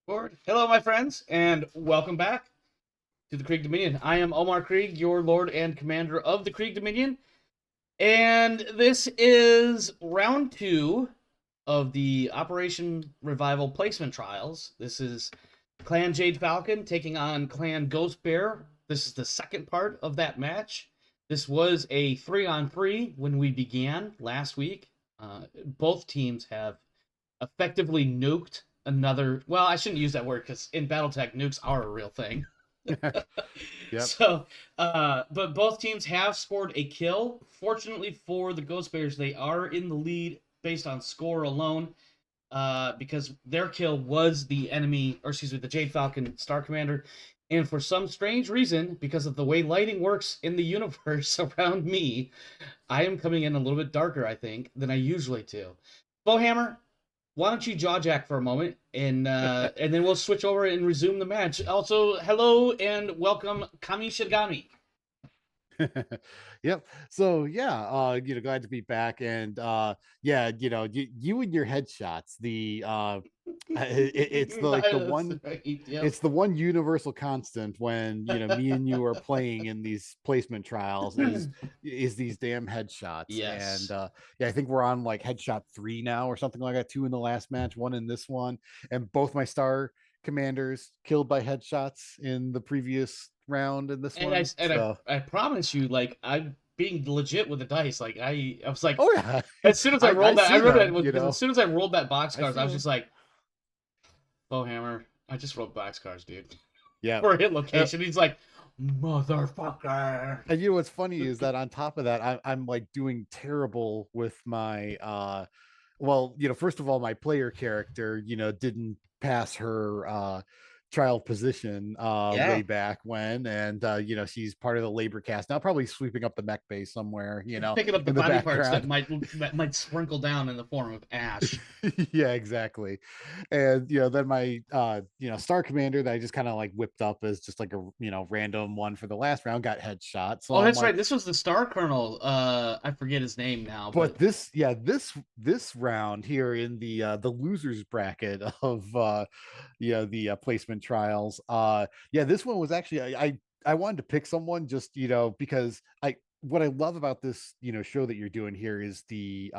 Lord. Hello, my friends, and welcome back to the Krieg Dominion. I am Omar Krieg, your Lord and Commander of the Krieg Dominion, and this is round 2 of the Operation Revival Placement Trials. This is Clan Jade Falcon taking on Clan Ghost Bear. This is the second part of that match. This was a 3-on-3 when we began last week. Both teams have effectively nuked another. Well, I shouldn't use that word because in BattleTech, nukes are a real thing. Yep. So, but both teams have scored a kill. Fortunately for the Ghost Bears, they are in the lead based on score alone, because their kill was the enemy, or excuse me, the Jade Falcon Star Commander. And for some strange reason, because of the way lighting works in the universe around me, I am coming in a little bit darker, I think, than I usually do. Bowhammer, why don't you jaw jack for a moment, and then we'll switch over and resume the match. Also, hello and welcome, Kami Shigami. Yep. So yeah, glad to be back. And yeah, you and your headshots, it's like the That's one right, yep. it's the one universal constant when me and you are playing in these placement trials is these damn headshots. Yes. And yeah, I think we're on like headshot 3 now or something like that, 2 in the last match, 1 in this one, and both my star commanders killed by headshots in the previous round in this And I one. and I So I promise you, like, I'm being legit with the dice. Like I was like, oh yeah. as soon as I I rolled that, I see remember that them, because as soon as I rolled that box I cards, see I was them. just like, Bowhammer, I just rolled box cards, dude, Yeah. for a hit uh, location. He's like, motherfucker. and what's funny is that on top of that, I'm like doing terrible with my well, first of all, my player character, didn't pass her trial position Yeah. way back when. And she's part of the labor cast now, probably sweeping up the mech base somewhere, Picking up the in the body parts background. that might sprinkle down in the form of ash. Yeah, exactly. And then my star commander that I just kind of like whipped up as just like a random one for the last round got headshot. So Oh, I'm that's right. like, This was the Star Colonel. I forget his name now, but but this round here in the losers bracket of the placement trials, yeah, this one was actually I wanted to pick someone just because I what I love about this show that you're doing here is the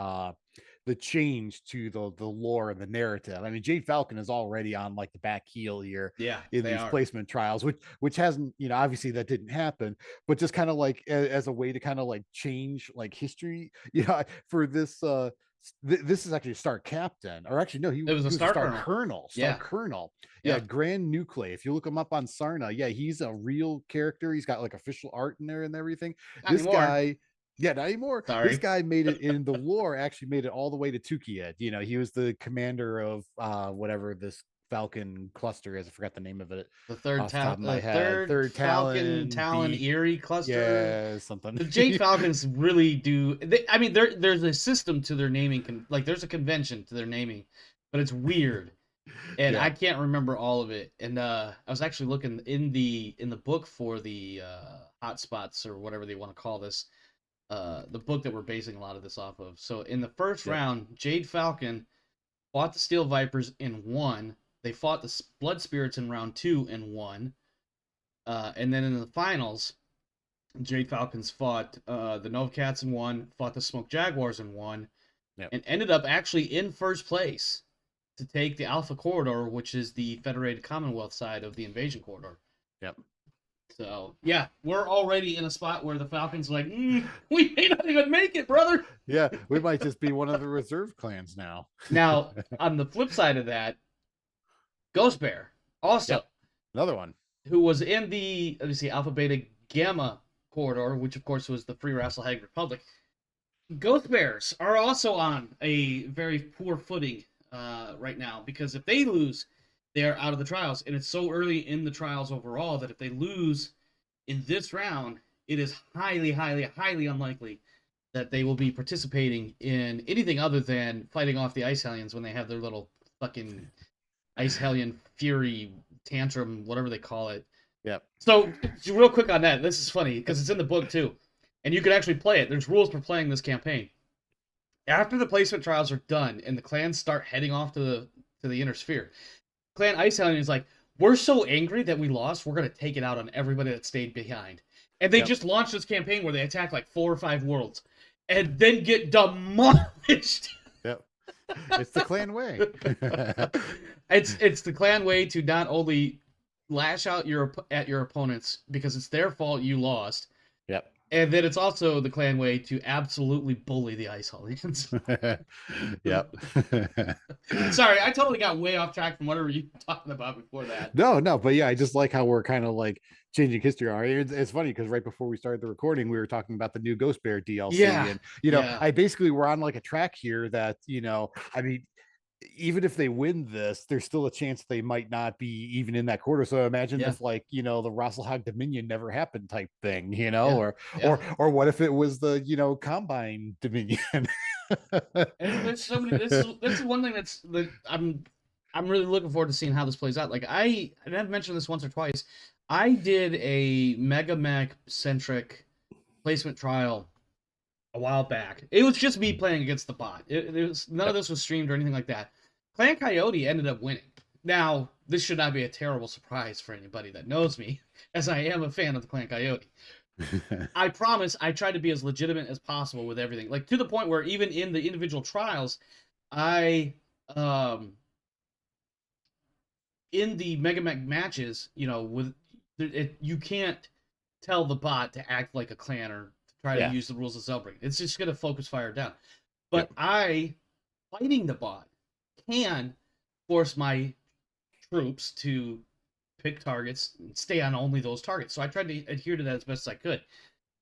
change to the lore and the narrative. I mean, Jade Falcon is already on like the back heel here yeah, in they these are. placement trials, which hasn't, obviously that didn't happen, but just kind of like as a way to kind of like change like history, for this this is actually a star captain, or actually no, It was a he was a Star star Colonel. colonel, Yeah, yeah, yeah. Grand Nuclei. If you look him up on Sarna, yeah, he's a real character. He's got like official art in there and everything. Not This anymore. guy, yeah, not anymore. This Sorry. guy made it in the lore, actually made it all the way to Tukied. He was the commander of whatever this Falcon cluster is. I forgot the name of it off the top of my head. Third Third Falcon Talon, Talon B, Erie cluster. yeah, something. The Jade Falcons really do. I mean, there's a system to their naming. Like, there's a convention to their naming, but it's weird, and Yeah. I can't remember all of it. And I was actually looking in the book for the hotspots or whatever they want to call this. The book that we're basing a lot of this off of. So in the first Yep. round, Jade Falcon fought the Steel Vipers and won. They fought the Blood Spirits in round 2 and won. And then in the finals, Jade Falcons fought the Novcats and won, fought the Smoke Jaguars and won, Yep. and ended up actually in first place to take the Alpha Corridor, which is the Federated Commonwealth side of the Invasion Corridor. Yep. So, yeah, we're already in a spot where the Falcons are like, we may not even make it, brother. Yeah, we might just be one of the reserve clans now. Now, on the flip side of that, Ghost Bear, also, Yep. Another one. who was in the, let me see, Alpha Beta Gamma corridor, which of course was the Free Rasselhag Republic. Ghost Bears are also on a very poor footing right now, because if they lose, they are out of the trials, and it's so early in the trials overall that if they lose in this round, it is highly, highly, highly unlikely that they will be participating in anything other than fighting off the Ice Hellions when they have their little fucking Ice Hellion Fury tantrum, whatever they call it. Yep. So, real quick on that, this is funny because it's in the book too, and you can actually play it. There's rules for playing this campaign. After the placement trials are done and the clans start heading off to the inner sphere, Clan Ice Island is like, we're so angry that we lost, we're gonna take it out on everybody that stayed behind. And they Yep. just launched this campaign where they attack like 4 or 5 worlds and then get demolished. Yep. It's the clan way. It's the clan way to not only lash out at your opponents because it's their fault you lost, Yep. and then it's also the clan way to absolutely bully the Ice Hellions. Yep. Sorry, I totally got way off track from whatever you were talking about before that. No, but yeah, I just like how we're kind of like changing history. All right, it's funny because right before we started the recording, we were talking about the new Ghost Bear DLC, Yeah, and yeah, I basically we're on like a track here that I mean, even if they win this, there's still a chance they might not be even in that quarter. So imagine yeah, if like the Rosselhog Dominion never happened type thing, yeah, yeah. or what if it was the Combine Dominion? And there's so many. This is one thing that I'm really looking forward to seeing how this plays out. Like and I've mentioned this once or twice. I did a Mega Mech centric placement trial a while back. It was just me playing against the bot. It was none of this was streamed or anything like that. Clan Coyote ended up winning. Now, this should not be a terrible surprise for anybody that knows me, as I am a fan of the Clan Coyote. I promise I try to be as legitimate as possible with everything. Like to the point where even in the individual trials, I in the Mega Mech matches, with you can't tell the bot to act like a clan or to try to use the rules of Cellbreak. It's just gonna focus fire down. But Yep. I fighting the bot can force my troops to pick targets and stay on only those targets. So I tried to adhere to that as best as I could.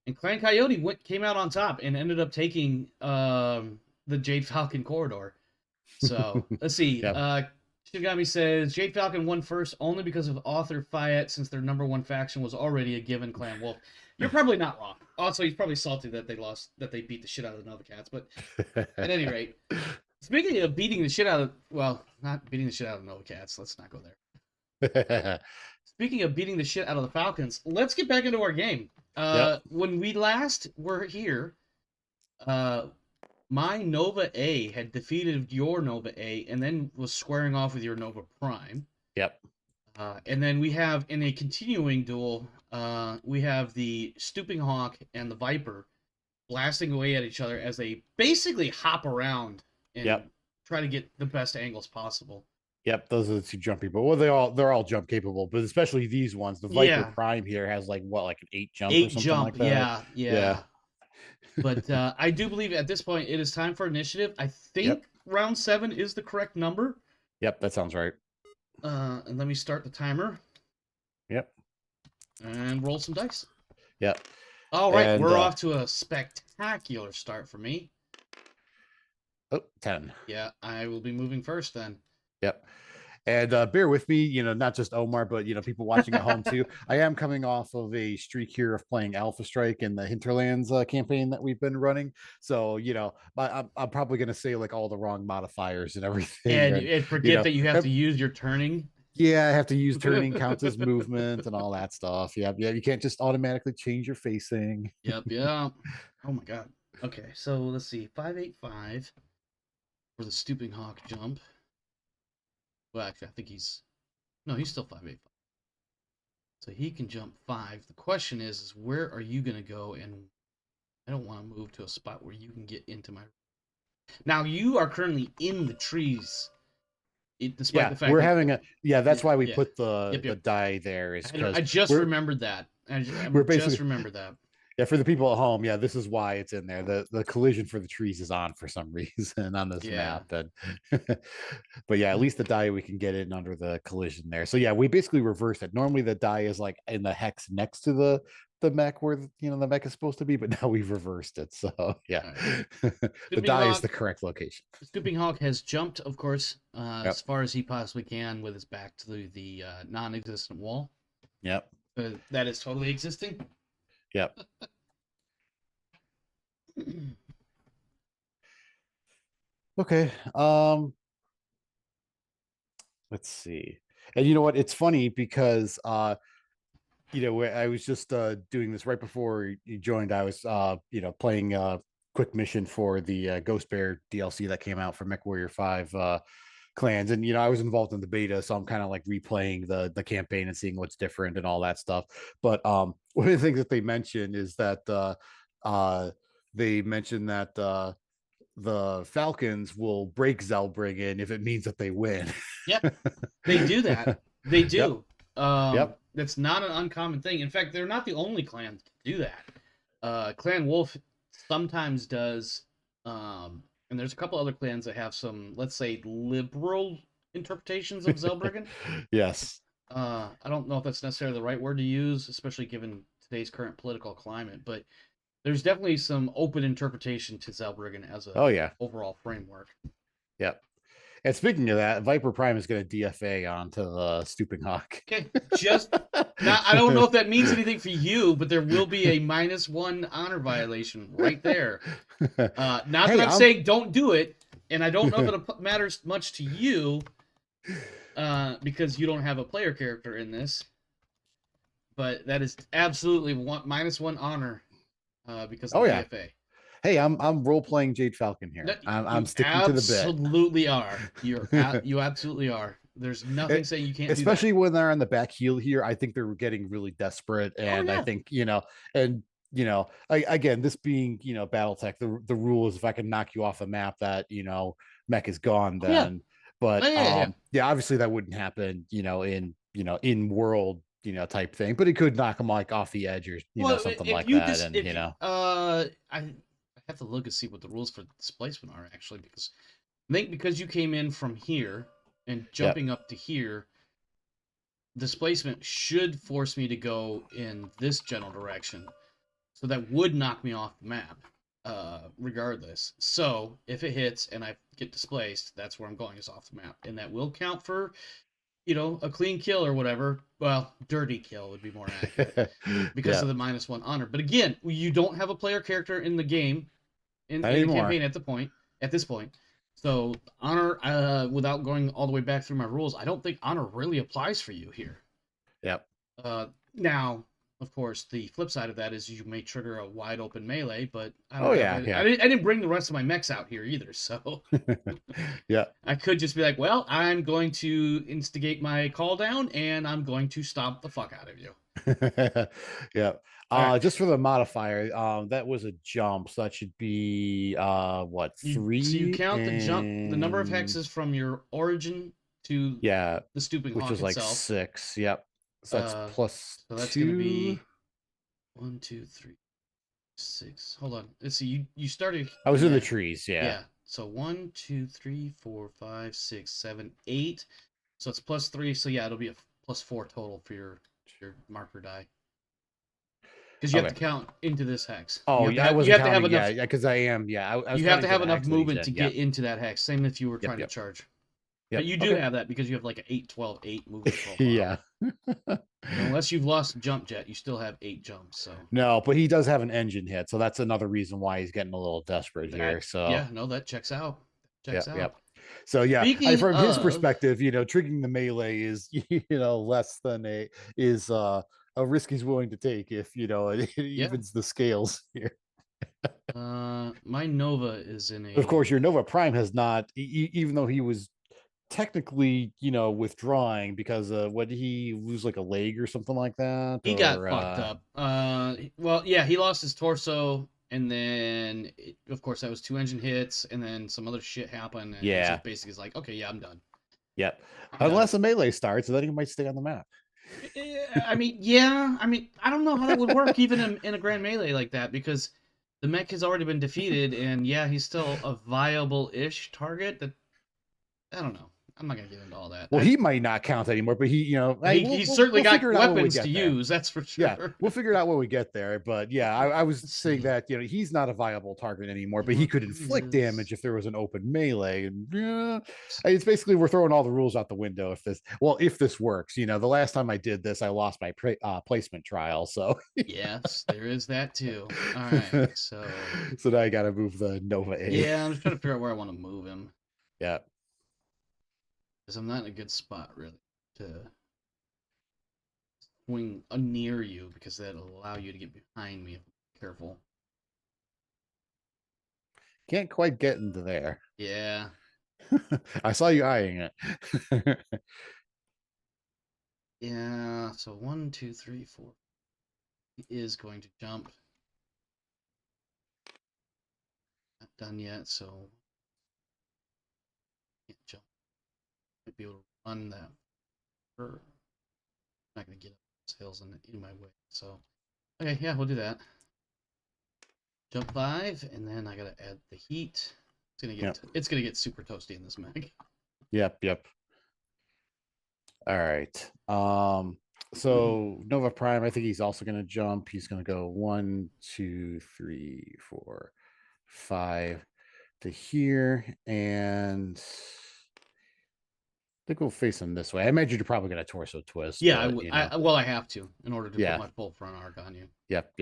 And Clan Coyote came out on top and ended up taking the Jade Falcon corridor. So let's see. Yep. Shigami says Jade Falcon won first only because of Author Fayette, since their number one faction was already a given Clan Wolf. You're probably not wrong. Also, he's probably salty that they beat the shit out of the Nova Cats. But at any rate, speaking of beating the shit out of, well, not beating the shit out of the Nova Cats. Let's not go there. Speaking of beating the shit out of the Falcons, let's get back into our game. When we last were here, my Nova A had defeated your Nova A and then was squaring off with your Nova Prime. Yep. And then we have, in a continuing duel, we have the Stooping Hawk and the Viper blasting away at each other as they basically hop around and try to get the best angles possible. Yep, those are the two jump people. Well, they're all jump capable, but especially these ones. The Viper Prime here has like an 8 jump or something like that. Yeah. But I do believe at this point it is time for initiative. I think round 7 is the correct number. Yep, that sounds right. And let me start the timer. Yep. And roll some dice. Yep. All right, and we're off to a spectacular start for me. Oh, 10. Yeah, I will be moving first then. Yep. And bear with me, not just Omar, but people watching at home too. I am coming off of a streak here of playing Alpha Strike in the Hinterlands campaign that we've been running. So I'm probably going to say like all the wrong modifiers and everything, and forget that you have to use your turning. Yeah, I have to use turning counts as movement and all that stuff. Yeah, you can't just automatically change your facing. Yep. Oh my god. Okay, so let's see, 585 for the Stooping Hawk jump. Well, actually, I think he's still 585. So he can jump 5. The question is where are you going to go? And I don't want to move to a spot where you can get into my. Now you are currently in the trees. Despite the fact we're having a that's why we put the die there. Is I just remembered that. We're basically just remembered that. Yeah, for the people at home, this is why it's in there. The collision for the trees is on for some reason on this map. And but at least the die we can get in under the collision there. So we basically reversed it. Normally the die is like in the hex next to the mech where the mech is supposed to be, but now we've reversed it. So right. The die is the correct location. Stooping Hawk has jumped, of course, as far as he possibly can with his back to the non-existent wall. Yep. That is totally existing. Yep. Okay. Let's see. And you know what? It's funny because I was just doing this right before you joined. I was playing a quick mission for the Ghost Bear DLC that came out for MechWarrior 5 a clans. And I was involved in the beta, so I'm kind of like replaying the campaign and seeing what's different and all that stuff. But one of the things that they mentioned is that they mentioned that the Falcons will break Zellbriggen if it means that they win. Yeah, they do that. They Yep. do. Yep. That's not an uncommon thing. In fact, they're not the only clans to do that. Clan Wolf sometimes does, and there's a couple other clans that have some, let's say, liberal interpretations of Zellbriggen. Yes. I don't know if that's necessarily the right word to use, especially given today's current political climate, but there's definitely some open interpretation to Zellbriggen as a Oh yeah. overall framework. Yep. And speaking of that, Viper Prime is going to DFA onto the Stooping Hawk. Okay, just now, I don't know if that means anything for you, but there will be a -1 honor violation right there. Not that Hey, I'm saying don't do it, and I don't know if it matters much to you, because you don't have a player character in this, but that is absolutely -1 honor, because of Oh the yeah. DFA. Hey, I'm role playing Jade Falcon No, here. I'm you sticking to the bit. absolutely are. You absolutely are. There's nothing saying you can't do that. Especially when they're on the back heel here, I think they're getting really desperate, Oh and I yeah. think and again, this being BattleTech, the rule is if I can knock you off the map, that mech is gone. Oh yeah. Then, but Oh, yeah. yeah, obviously that wouldn't happen, in world type thing, but it could knock them like off the edge or Well, something if like you that, just and if I have to look and see what the rules for displacement are actually, because I think because you came in from here and yep. jumping up to here, displacement should force me to go in this general direction. So that would knock me off the map, regardless. So if it hits and I get displaced, that's where I'm going, is off the map, and that will count for a clean kill or whatever. Well, dirty kill would be more accurate because Yeah, of the -1 honor. But again, you don't have a player character in the game, not in the anymore. campaign at this point. So honor, without going all the way back through my rules, I don't think honor really applies for you here. Yep. Now, of course, the flip side of that is you may trigger a wide open melee, but I Oh don't have yeah, it. yeah. I didn't bring the rest of my mechs out here either, so Yeah. I could just be like, well, I'm going to instigate my call down and I'm going to stomp the fuck out of you. Yeah. All right. Just for the modifier, that was a jump, so that should be what, So you 3 count the number of and hexes from your origin to yeah, the stooping which hawk was like itself. 6. Yep. So that's Uh, plus so that's gonna 2. be 1, 2, 3, 6. Hold on. Let's see. You started. I was in the Yeah, trees, yeah. yeah. So 1, 2, 3, 4, 5, 6, 7, 8. So it's +3. So yeah, it'll be a +4 total for your marker die. Because you have Okay. to count into this hex. Oh yeah, I You wasn't have to have counting. enough. Yeah, yeah, because I am. Yeah, I was You have to counting to have the enough hex that he's movement in. to Yep. get into that hex. Same if you were Yep. trying to Yep. charge. But Yep. you do Okay. have that because you have like an 8, 12, 8 movement profile. Yeah. So unless you've lost jump jet, you still have 8 jumps. So No, but he does have an engine hit, so that's another reason why he's getting a little desperate here. that, So yeah, no, that checks out. Checks yep, out. yep. So yeah, Speaking from his of, perspective, triggering the melee is less than a risk he's willing to take if it yeah, evens the scales here. my Nova is in Of course, a. your Nova Prime has not, even though he was technically withdrawing because what did he lose, like a leg or something like that, He got or fucked up. Well, yeah, he lost his torso, and then of course that was 2 engine hits, and then some other shit happened, and he yeah, just basically is like, okay, yeah, I'm done. yep. I'm done. Unless a melee starts, then he might stay on the map. I mean, yeah. I mean, I don't know how that would work even in a grand melee like that, because the mech has already been defeated, and yeah, he's still a viable-ish target. That I don't know. I'm not gonna get into all that. Well, he might not count anymore, but hey, He's certainly we'll figure got it out when we weapons to get there. use. That's for Yeah, sure. we'll figure it out when we get there. But yeah, I was Let's saying see. that he's not a viable target anymore, but he What could inflict is? damage if there was an open melee. And yeah, it's basically we're throwing all the rules out the window if this works. The last time I did this, I lost my placement trial, so Yes, there is that too. All right, so so now I got to move the Nova A. yeah, I'm just trying to figure out where I want to move him, Yeah. because I'm not in a good spot really to swing near you, because that'll allow you to get behind me if I'm careful. Can't quite get into there. Yeah. I saw you eyeing it. Yeah, so 1, 2, 3, 4. He is going to jump. Not done yet, so can't jump. Might be able to run that. I'm not going to get up those hills in my way. So, okay, yeah, we'll do that. Jump 5, and then I got to add the heat. It's gonna get super toasty in this mech. Yep. All right. So Nova Prime, I think he's also going to jump. He's going to go 1, 2, 3, 4, 5 to here, and I think we'll face him this way. I imagine you're probably going to torso twist. Yeah, but, I have to in order to Yeah. put my full front arc on you. Yep.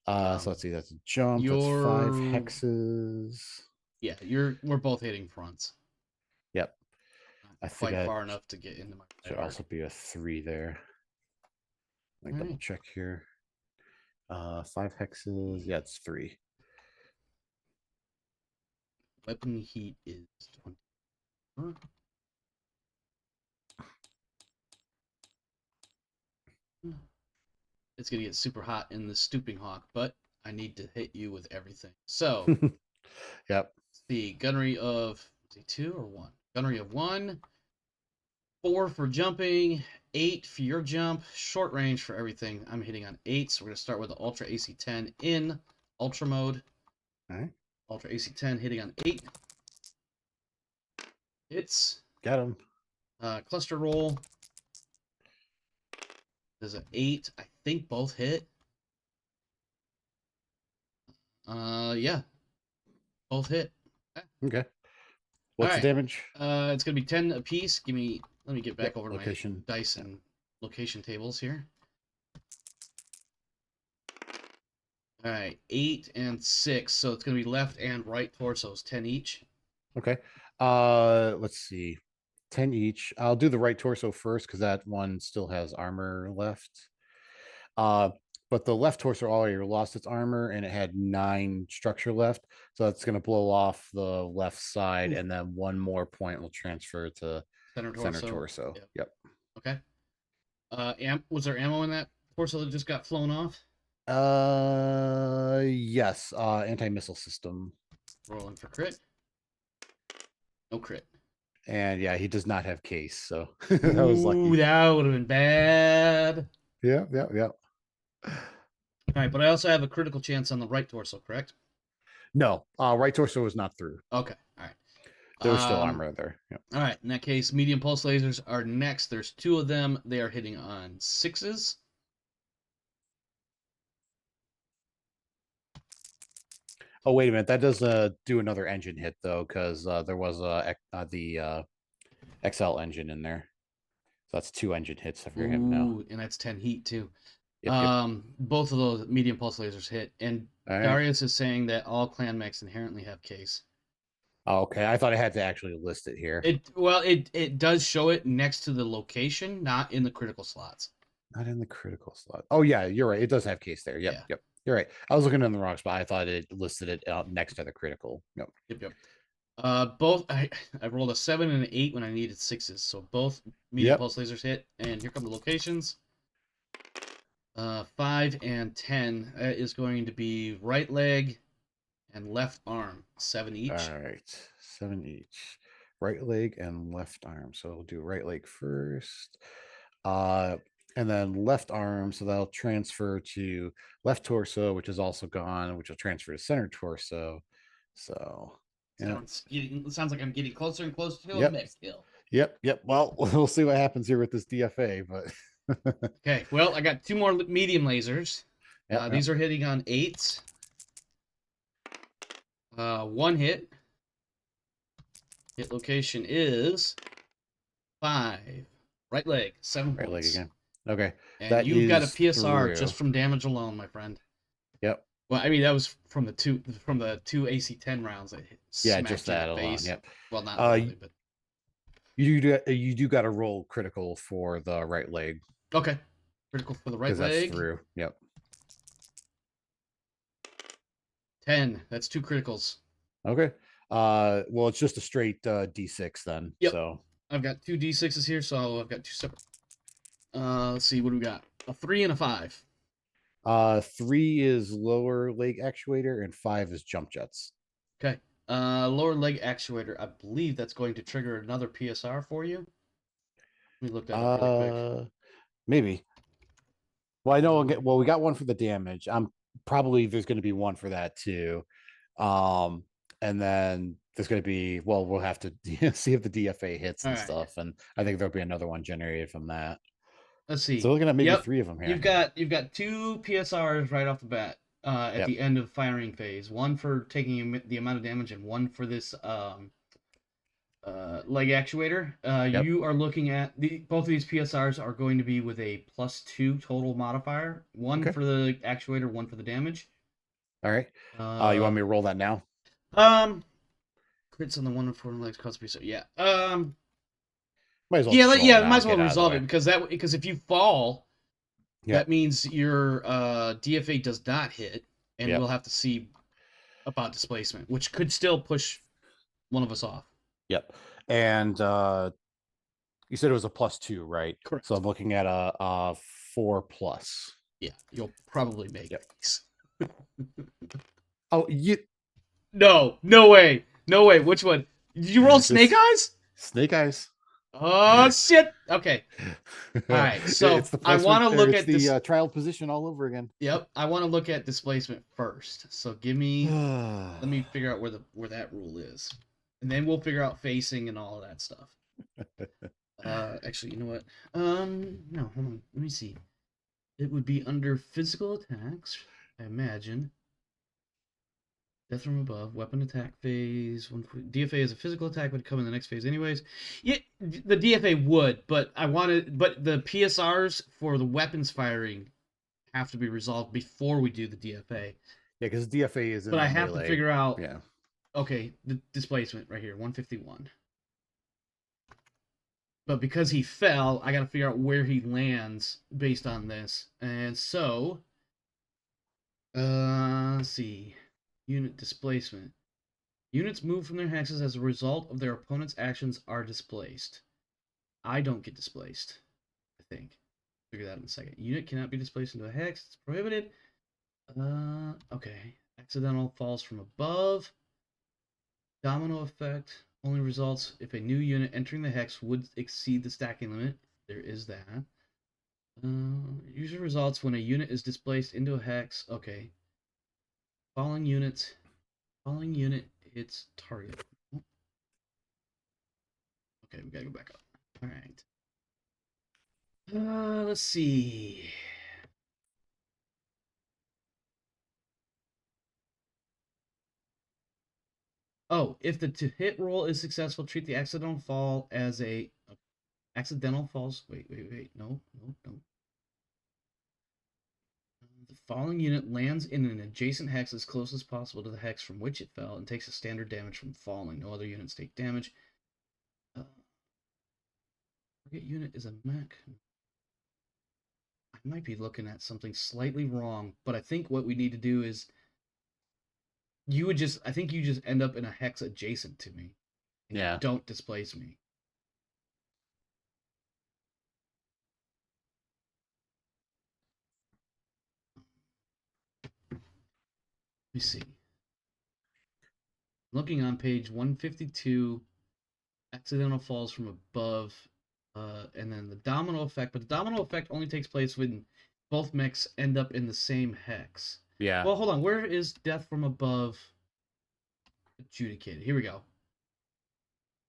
So let's see. That's a jump. That's 5 hexes. Yeah, we're both hitting fronts. Yep. Not I think quite far enough to get into my should also be a 3 there. Let me double check here. 5 hexes. Yeah, it's 3. Weapon heat is 20. It's gonna get super hot in the stooping hawk, but I need to hit you with everything. So, Yep. the gunnery of 2 or 1. Gunnery of 1. 4 for jumping, 8 for your jump, short range for everything. I'm hitting on 8, so we're going to start with the Ultra AC-10 in Ultra mode. All right. Ultra AC-10 hitting on 8. Hits. Got him. Cluster roll. There's an 8. I think both hit. Yeah. Both hit. Okay. What's the damage? It's going to be 10 apiece. Let me get back over to location. My dice and location tables here. All right, 8 and 6. So it's going to be left and right torsos, 10 each. Okay. Let's see. 10 each. I'll do the right torso first because that one still has armor left. But the left torso already lost its armor and it had 9 structure left. So that's going to blow off the left side. Oof. And then 1 more point will transfer to center torso. Yep. Okay. Was there ammo in that torso that just got flown off? Yes. Anti-missile system. Rolling for crit. No crit. And yeah, he does not have case, so that was lucky. That would have been bad. Yeah. All right, but I also have a critical chance on the right torso, correct? No, right torso is not through. Okay, all right. There's still armor there. Yep. All right, in that case, medium pulse lasers are next. There's 2 of them. They are hitting on 6s. Oh, wait a minute. That does do another engine hit, though, because there was the XL engine in there. So that's 2 engine hits for him now. And that's 10 heat, too. Yep. Both of those medium pulse lasers hit. And Darius is saying that all clan mechs inherently have case. Oh, okay. I thought I had to actually list it here. It does show it next to the location, not in the critical slots. Not in the critical slot. Oh, yeah, you're right. It does have case there. Yep. You're right. I was looking in the wrong spot. I thought it listed it out next to the critical. Yep. Both I rolled a 7 and an 8 when I needed 6s, so both medium pulse lasers hit. And here come the locations. 5 and 10 is going to be right leg and left arm, 7 each. All right, 7 each. Right leg and left arm. So we'll do right leg first. And then left arm, so that'll transfer to left torso, which is also gone, which will transfer to center torso. So sounds like I'm getting closer and closer to a mech kill. Yep. Well, we'll see what happens here with this DFA, but okay. Well, I got 2 more medium lasers. These are hitting on 8s. 1 hit. Hit location is 5. Right leg, 7 right points. Leg again. Okay. And you've got a PSR just from damage alone, my friend. Yep. Well, I mean that was from the two AC-10 rounds that hit. Yeah, just that alone. Yep. Well, not really, but you do got to roll critical for the right leg. Okay. Critical for the right leg. That's through. Yep. 10. That's 2 criticals. Okay. Well, it's just a straight D6 then. Yep. So I've got 2 D6s here, so I've got 2 separate. Let's see, what do we got? A 3 and a 5. 3 is lower leg actuator and 5 is jump jets. Okay. Lower leg actuator. I believe that's going to trigger another PSR for you. Let me look that up really quick. Maybe. Well, I know. Well, we got one for the damage. I'm probably there's going to be one for that too. And then there's going to be, well, we'll have to see if the DFA hits All and right. stuff. And I think there'll be another one generated from that. Let's see. So we're looking at maybe Yep. 3 of them here. You've got 2 PSRs right off the bat at Yep. the end of firing phase. One for taking the amount of damage, and one for this leg actuator. Yep. You are looking at both of these PSRs are going to be with a +2 total modifier. One Okay. for the actuator, one for the damage. All right. You want me to roll that now? Crits on the 1 and 4 legs cost me so yeah. Might as well just roll it now, Might as well get out of the resolve way. it because if you fall, Yep. that means your DFA does not hit, and Yep. we'll have to see about displacement, which could still push one of us off. Yep. And you said it was a +2, right? Correct. So I'm looking at a 4+. Yeah, you'll probably make these. Oh, you. No way. No way. Which one? Did you roll Snake Eyes? Snake Eyes. Oh shit. Okay. All right. So it's the I want to look at the trial position all over again. Yep. I want to look at displacement first. So give me. Let me figure out where that rule is, and then we'll figure out facing and all of that stuff. Actually, you know what? No, hold on. Let me see. It would be under physical attacks, I imagine. Death from above, weapon attack phase. DFA is a physical attack, would come in the next phase anyways. Yeah, the DFA would, but the PSRs for the weapons firing have to be resolved before we do the DFA. Yeah, because DFA is in but the I have melee. to figure out. Yeah. Okay, the displacement right here, 151. But because he fell, I got to figure out where he lands based on this. And so, let's see. Unit displacement. Units move from their hexes as a result of their opponent's actions are displaced. I don't get displaced, I think. Figure that out in a second. Unit cannot be displaced into a hex. It's prohibited. Okay. Accidental falls from above. Domino effect only results if a new unit entering the hex would exceed the stacking limit. There is that. Usually results when a unit is displaced into a hex. Okay. Falling unit hits target. Okay, we gotta go back up. All right. Let's see. Oh, if the to hit roll is successful, treat the accidental fall as a accidental falls. Wait. No. The falling unit lands in an adjacent hex as close as possible to the hex from which it fell and takes a standard damage from falling. No other units take damage. Target unit is a mech. I might be looking at something slightly wrong, but I think what we need to do is I think you just end up in a hex adjacent to me. And Yeah. you don't displace me. Let me see. Looking on page 152, accidental falls from above, and then the domino effect. But the domino effect only takes place when both mechs end up in the same hex. Yeah. Well, hold on. Where is death from above adjudicated? Here we go.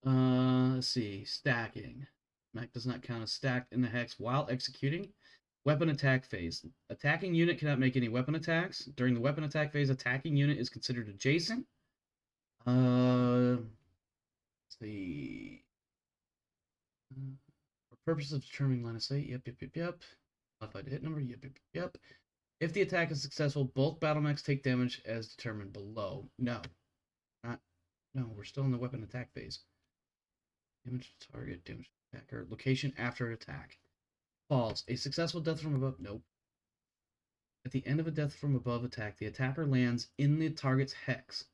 Let's see. Stacking. Mech does not count as stacked in the hex while executing. Weapon attack phase. Attacking unit cannot make any weapon attacks. During the weapon attack phase, attacking unit is considered adjacent. Let's see. For purposes of determining line of sight, yep. Modified hit number, yep. If the attack is successful, both battle mechs take damage as determined below. No, we're still in the weapon attack phase. Damage to target, damage to attacker, location after attack. Falls. A successful death from above, nope. At the end of a death from above attack, the attacker lands in the target's hex.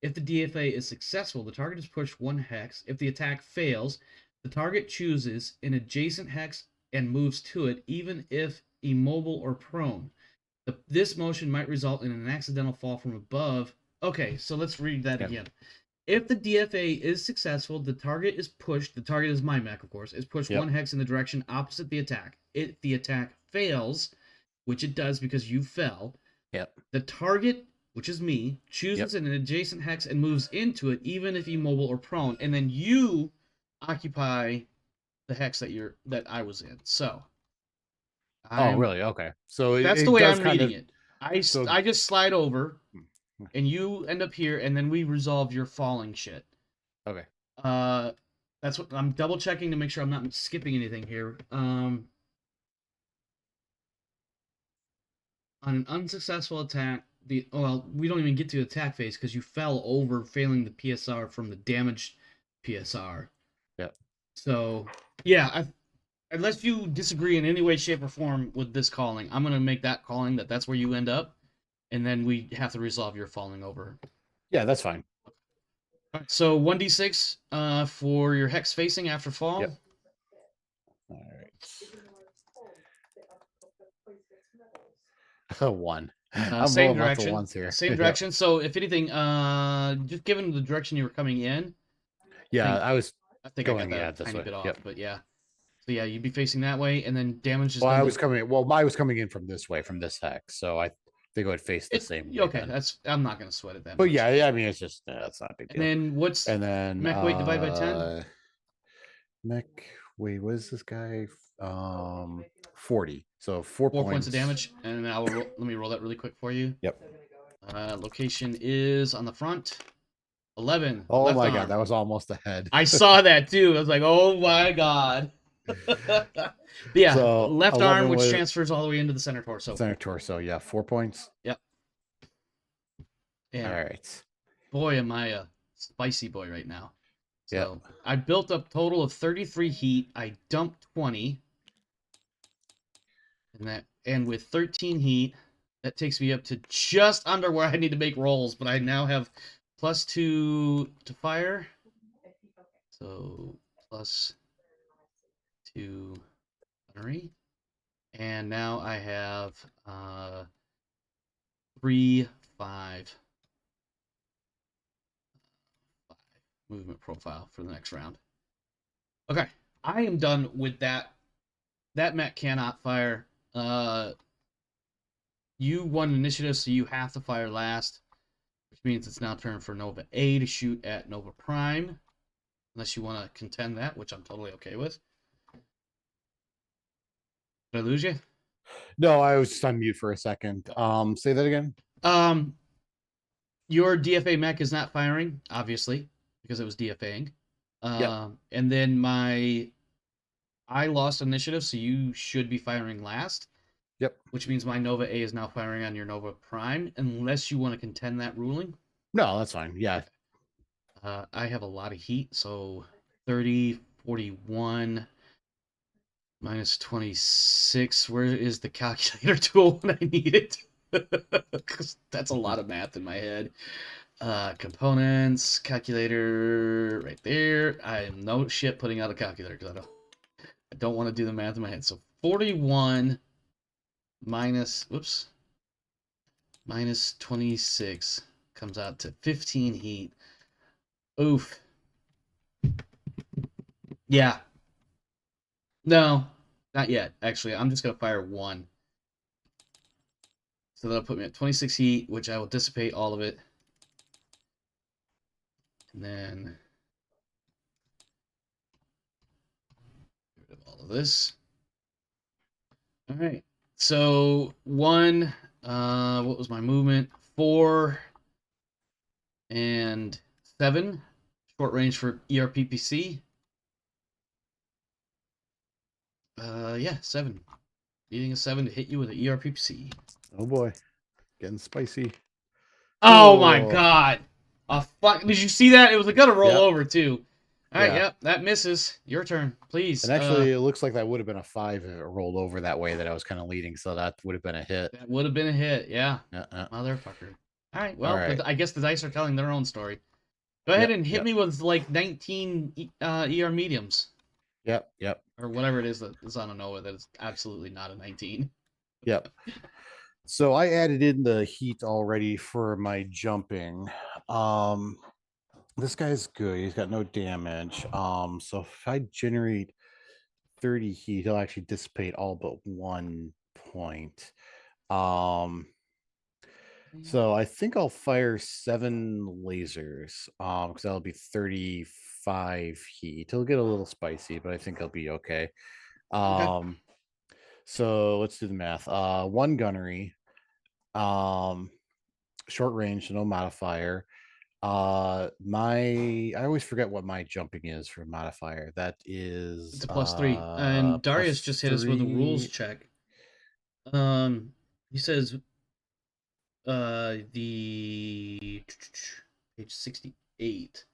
If the DFA is successful, the target is pushed 1 hex. If the attack fails, the target chooses an adjacent hex and moves to it, even if immobile or prone. This motion might result in an accidental fall from above. Okay, so let's read that again. If the DFA is successful, the target is pushed. The target is my mech, of course. Is pushed 1 hex in the direction opposite the attack. If the attack fails, which it does because you fell, the target, which is me, chooses an adjacent hex and moves into it, even if immobile or prone, and then you occupy the hex that I was in. So, oh, really? Okay. So that's it the way does I'm kind reading of. it. I just slide over, and you end up here, and then we resolve your falling shit. Okay. That's what I'm double checking to make sure I'm not skipping anything here. On an unsuccessful attack, we don't even get to attack phase because you fell over, failing the PSR from the damaged PSR. Yep. So yeah, unless you disagree in any way, shape, or form with this calling, I'm gonna make that calling that's where you end up, and then we have to resolve your falling over. Yeah, that's fine. So 1d6 for your hex facing after fall. Yep. All right. 1. I'm Same rolling lots of direction. ones here. Same direction. So if anything, just given the direction you were coming in. Yeah, I think I got going that a this tiny way. bit off, but yeah. So yeah, you'd be facing that way, and then damage is. Well, I was coming in from this way, from this hex, so I think I would face the same way. Okay, then. I'm not gonna sweat it that But much. yeah, I mean, it's just that's not a big deal. And then mech weight divided by 10? Mech wait, what is this guy? 40. So 4 points of damage, and then let me roll that really quick for you. Yep. Location is on the front. 11. Oh my god, that was almost ahead. I saw that too. I was like, oh my god. Yeah, so left arm, which transfers all the way into the center torso. Center torso, yeah, 4 points. Yep. Yeah. All right. Boy, am I a spicy boy right now. So yep. I built up total of 33 heat. I dumped 20. And with 13 heat, that takes me up to just under where I need to make rolls, but I now have +2 to fire. So +2 gunnery. And now I have 3, 5 movement profile for the next round. Okay, I am done with that. That mech cannot fire. You won initiative, so you have to fire last, which means it's now turn for Nova A to shoot at Nova Prime, unless you want to contend that, which I'm totally okay with. Did I lose you? No, I was just on mute for a second. Say that again. Your DFA mech is not firing, obviously, because it was DFAing. And then I lost initiative, so you should be firing last. Yep. Which means my Nova A is now firing on your Nova Prime, unless you want to contend that ruling. No, that's fine. Yeah. I have a lot of heat, so 30, 41, minus 26. Where is the calculator tool when I need it? Because that's a lot of math in my head. Components, calculator, right there. I am no shit putting out a calculator because I don't want to do the math in my head. So 41 minus 26 comes out to 15 heat. Oof. Yeah. No, not yet. Actually, I'm just going to fire 1. So that'll put me at 26 heat, which I will dissipate all of it. And then get rid of all of this. All right. So 1, what was my movement? 4 and 7. Short range for ERPPC. Yeah, 7. Needing a 7 to hit you with an ERPPC. Oh boy. Getting spicy. Oh my god. Fuck. Did you see that? It was gonna roll over too. All right, yep, that misses. Your turn, please. And actually, it looks like that would have been a 5 if it rolled over that way that I was kind of leading, so that would have been a hit. That would have been a hit, yeah. Motherfucker. All right. All Well, right. I guess the dice are telling their own story. Go ahead Yep. and hit Yep. me with like 19 ER mediums Yep. Yep. or whatever it is that is on a Nova that is absolutely not a 19. Yep. So I added in the heat already for my jumping. Um, this guy's good. He's got no damage. So if I generate 30 heat, he'll actually dissipate all but 1 point. Um, so I think I'll fire 7 lasers. Because that'll be 35 heat. He'll get a little spicy, but I think he'll be okay. Okay. So let's do the math. 1 gunnery. Short range, no modifier. I always forget what my jumping is for modifier. That is It's a +3. And Darius plus just hit us with a rules 3. check. He says the page 68.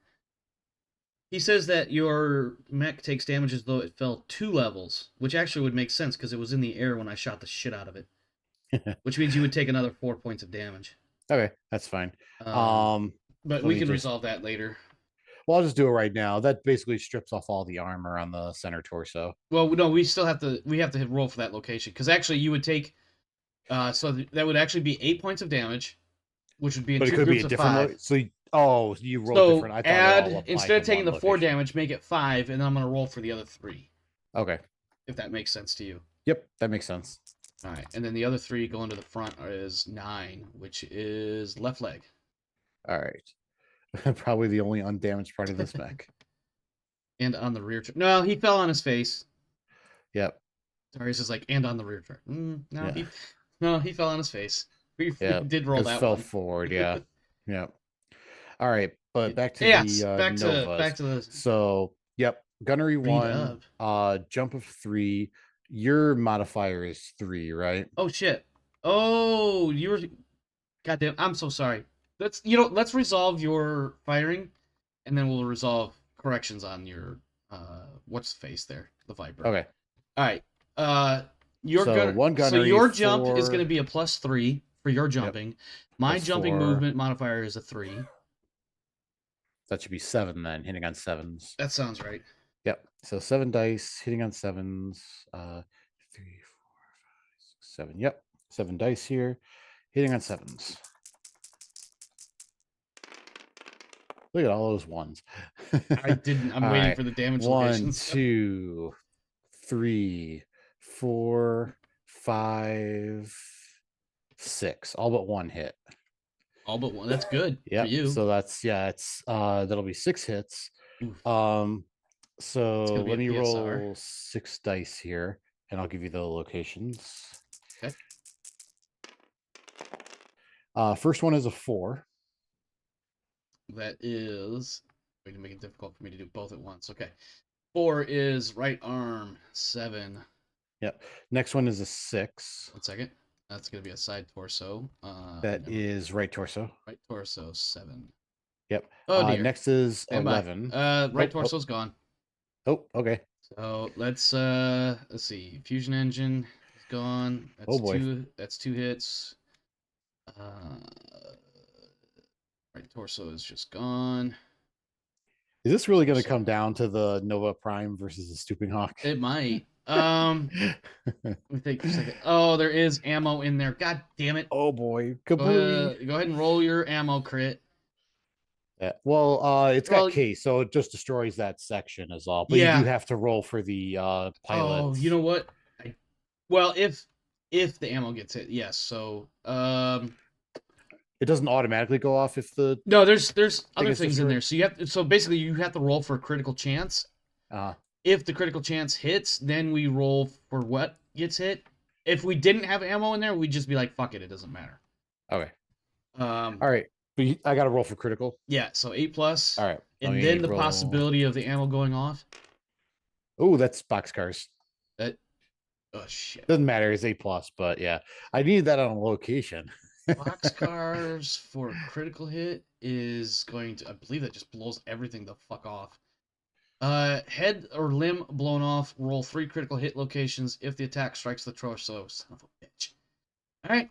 He says that your mech takes damage as though it fell 2 levels, which actually would make sense because it was in the air when I shot the shit out of it. Which means you would take another 4 points of damage. Okay, that's fine. But we can resolve that later. Well, I'll just do it right now. That basically strips off all the armor on the center torso. Well, no, we still have to roll for that location because actually you would take that would actually be 8 points of damage, which would be in But it 2 could be groups a of different 5. you roll So different. I thought it all applied instead of to taking one the 4 location. damage, make it 5, and then I'm gonna roll for the other 3. Okay. If that makes sense to you. Yep, that makes sense. All right, and then the other 3 going to the front is 9, which is left leg. All right. Probably the only undamaged part of this mech. And on the rear. No, he fell on his face. Yep. Darius is like, and on the rear turn. No, yeah. he fell on his face. We did roll Just that fell one. forward. Yeah. Yep. All right, but back to yes, the back Novas. to the. So, yep, gunnery 1, jump of 3. Your modifier is 3, right? Oh shit! Oh, you were. Goddamn! I'm so sorry. Let's resolve your firing, and then we'll resolve corrections on your what's the face there, the Viper. Okay. All right. One gunnery. So your jump is going to be a +3 for your jumping. Yep. My plus jumping 4. movement modifier is a 3. That should be 7 then, hitting on 7s. That sounds right. Yep. So 7 dice, hitting on 7s. 3, 4, 5, 6, 7. Yep. 7 dice here, hitting on 7s. Look at all those 1s. I didn't. I'm waiting for the damage 1, locations. 2, 3, 4, 5, 6. All but 1 hit. All but 1. That's good for you. So that's that'll be 6 hits. Oof. So let me roll 6 dice here, and I'll give you the locations. Okay. First one is a 4. That is going to make it difficult for me to do both at once. Okay. 4 is right arm. 7. Yep. Next one is a 6. 1 second. That's going to be a side torso. That is right torso. Right torso, 7. Yep. Oh, dear. Next is 11. Right torso's gone. Oh, okay. So let's see. Fusion engine is gone. That's oh boy. 2. That's 2 hits. Right torso is just gone. Is this really going to come down to the Nova Prime versus the Stooping Hawk? It might. Let me think for a second. Oh, there is ammo in there. God damn it. Oh boy. Go ahead and roll your ammo crit. Yeah. Well, it's got case, so it just destroys that section as all. But you do have to roll for the pilot. Oh, you know what? If the ammo gets hit, yes. So it doesn't automatically go off if the there's other things in there. So basically you have to roll for a critical chance. If the critical chance hits, then we roll for what gets hit. If we didn't have ammo in there, we'd just be like, fuck it, it doesn't matter. Okay. All right. But I got to roll for critical. Yeah, so 8+. All right. And then the possibility of the ammo going off. Oh, that's boxcars. Oh shit. Doesn't matter. It's 8+, but yeah, I needed that on a location. Boxcars for a critical hit is going to, I believe that just blows everything the fuck off. Head or limb blown off. Roll 3 critical hit locations if the attack strikes the torso. Son of a bitch. All right.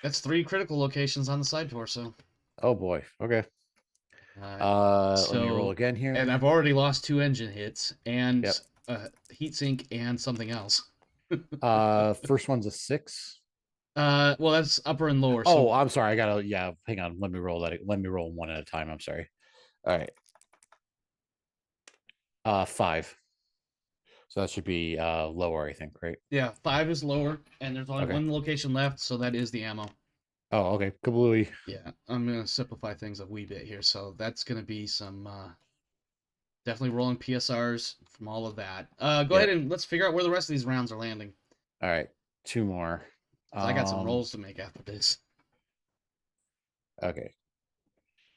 That's 3 critical locations on the side torso. Oh boy. Okay. Let me roll So, again and I've here. already lost 2 engine hits and Yep. heatsink and something else. First one's a 6. Well, that's upper and lower. Oh, So I'm sorry. I gotta. Yeah, hang on. Let me roll that. Let me roll one at a time. I'm sorry. All right. 5. So that should be lower, I think, right? yeah, 5 is lower, and there's only Okay. 1 location left, so that is the ammo. Oh, okay. Kablooey. Yeah, I'm gonna simplify things a wee bit here. So that's gonna be some definitely rolling PSRs from all of that. Go ahead Yep. and let's figure out where the rest of these rounds are landing. All right. 2 more. 'Cause I got some rolls to make after this. Okay.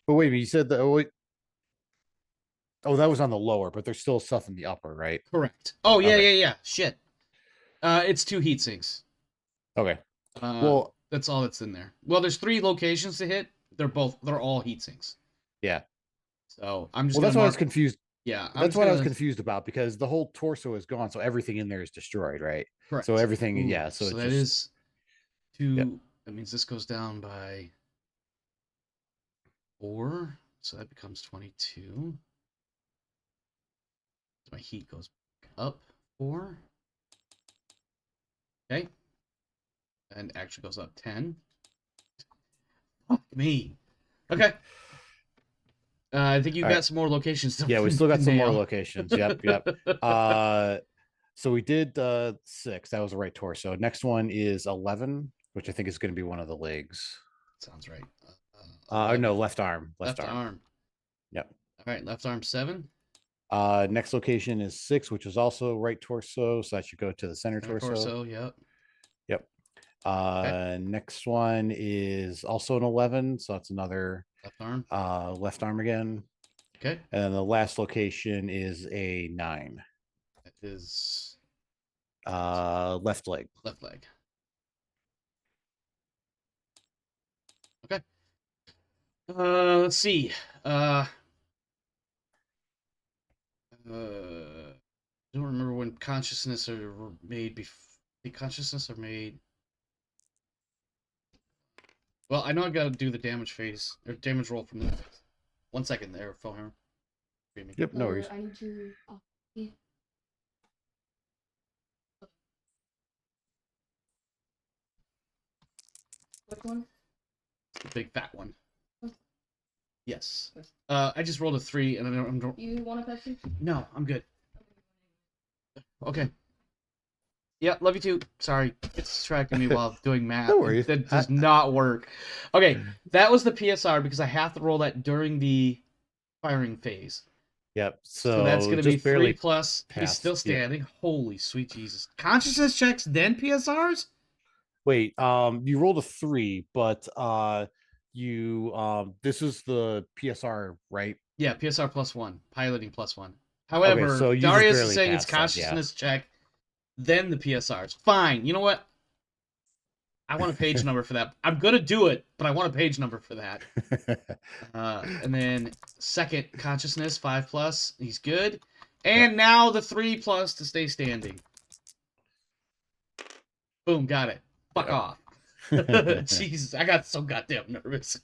But wait, you said that. Oh, wait. Oh, that was on the lower, but there's still stuff in the upper, right? Correct. Oh yeah, Okay. yeah. Shit. It's 2 heat sinks. Okay. Well, That's all that's in there. Well, there's 3 locations to hit. They're all heat sinks. yeah. So I'm just Well, gonna that's what I was mark. confused. Yeah, I'm That's just what I was gonna. confused about because the whole torso is gone, so everything in there is destroyed, right? So Correct. everything, Ooh, yeah. So so it's that just, is yep, 2. That means this goes down by 4. So that becomes 22. My heat goes up 4. Okay. And actually goes up 10. Fuck me. Okay. I think you all got right. some more locations Yeah, we still to got some more nail. locations. Yep, yep. So we did 6. That was the right torso. Next one is 11, which I think is going to be one of the legs. Sounds right. No, 11. left arm, left Left arm. arm. Yep. All right, left arm 7. Next location is 6, which is also right torso, so that should go to the center Center torso. torso, yep. Yep. Okay. Next one is also an 11, so that's another Left arm. left arm again. Okay. And then the last location is a 9. That is Left leg. left leg. Okay. Let's see. I don't remember when consciousness are made before. The consciousness are made. Well, I know I gotta do the damage phase or damage roll from the. 1 second there, phone hammer. Yep, no worries. I need to. Oh, yeah. Which one? The big fat one. Hmm. Yes. I just rolled a 3, and I'm. You want a Pepsi? No, I'm good. Okay. Yeah, love you too. Sorry, it's distracting me while doing math. No worries. That does not work. Okay, that was the PSR because I have to roll that during the firing phase. Yep. So that's going to be just barely 3 plus. He's passed. still standing. Holy sweet Jesus! Consciousness checks, then PSRs. Wait, you rolled a 3, but this is the PSR, right? Yeah, PSR +1, piloting +1. Okay, However, so you just Darius is barely saying it's passed that, yeah. consciousness check, then the PSRs. Fine. You know what? I want a page number for that. I'm gonna do it, but I want a page number for that. And then second consciousness 5 plus. He's good. And now the 3 plus to stay standing. Boom, got it. Fuck Yep. off. Jesus, I got so goddamn nervous.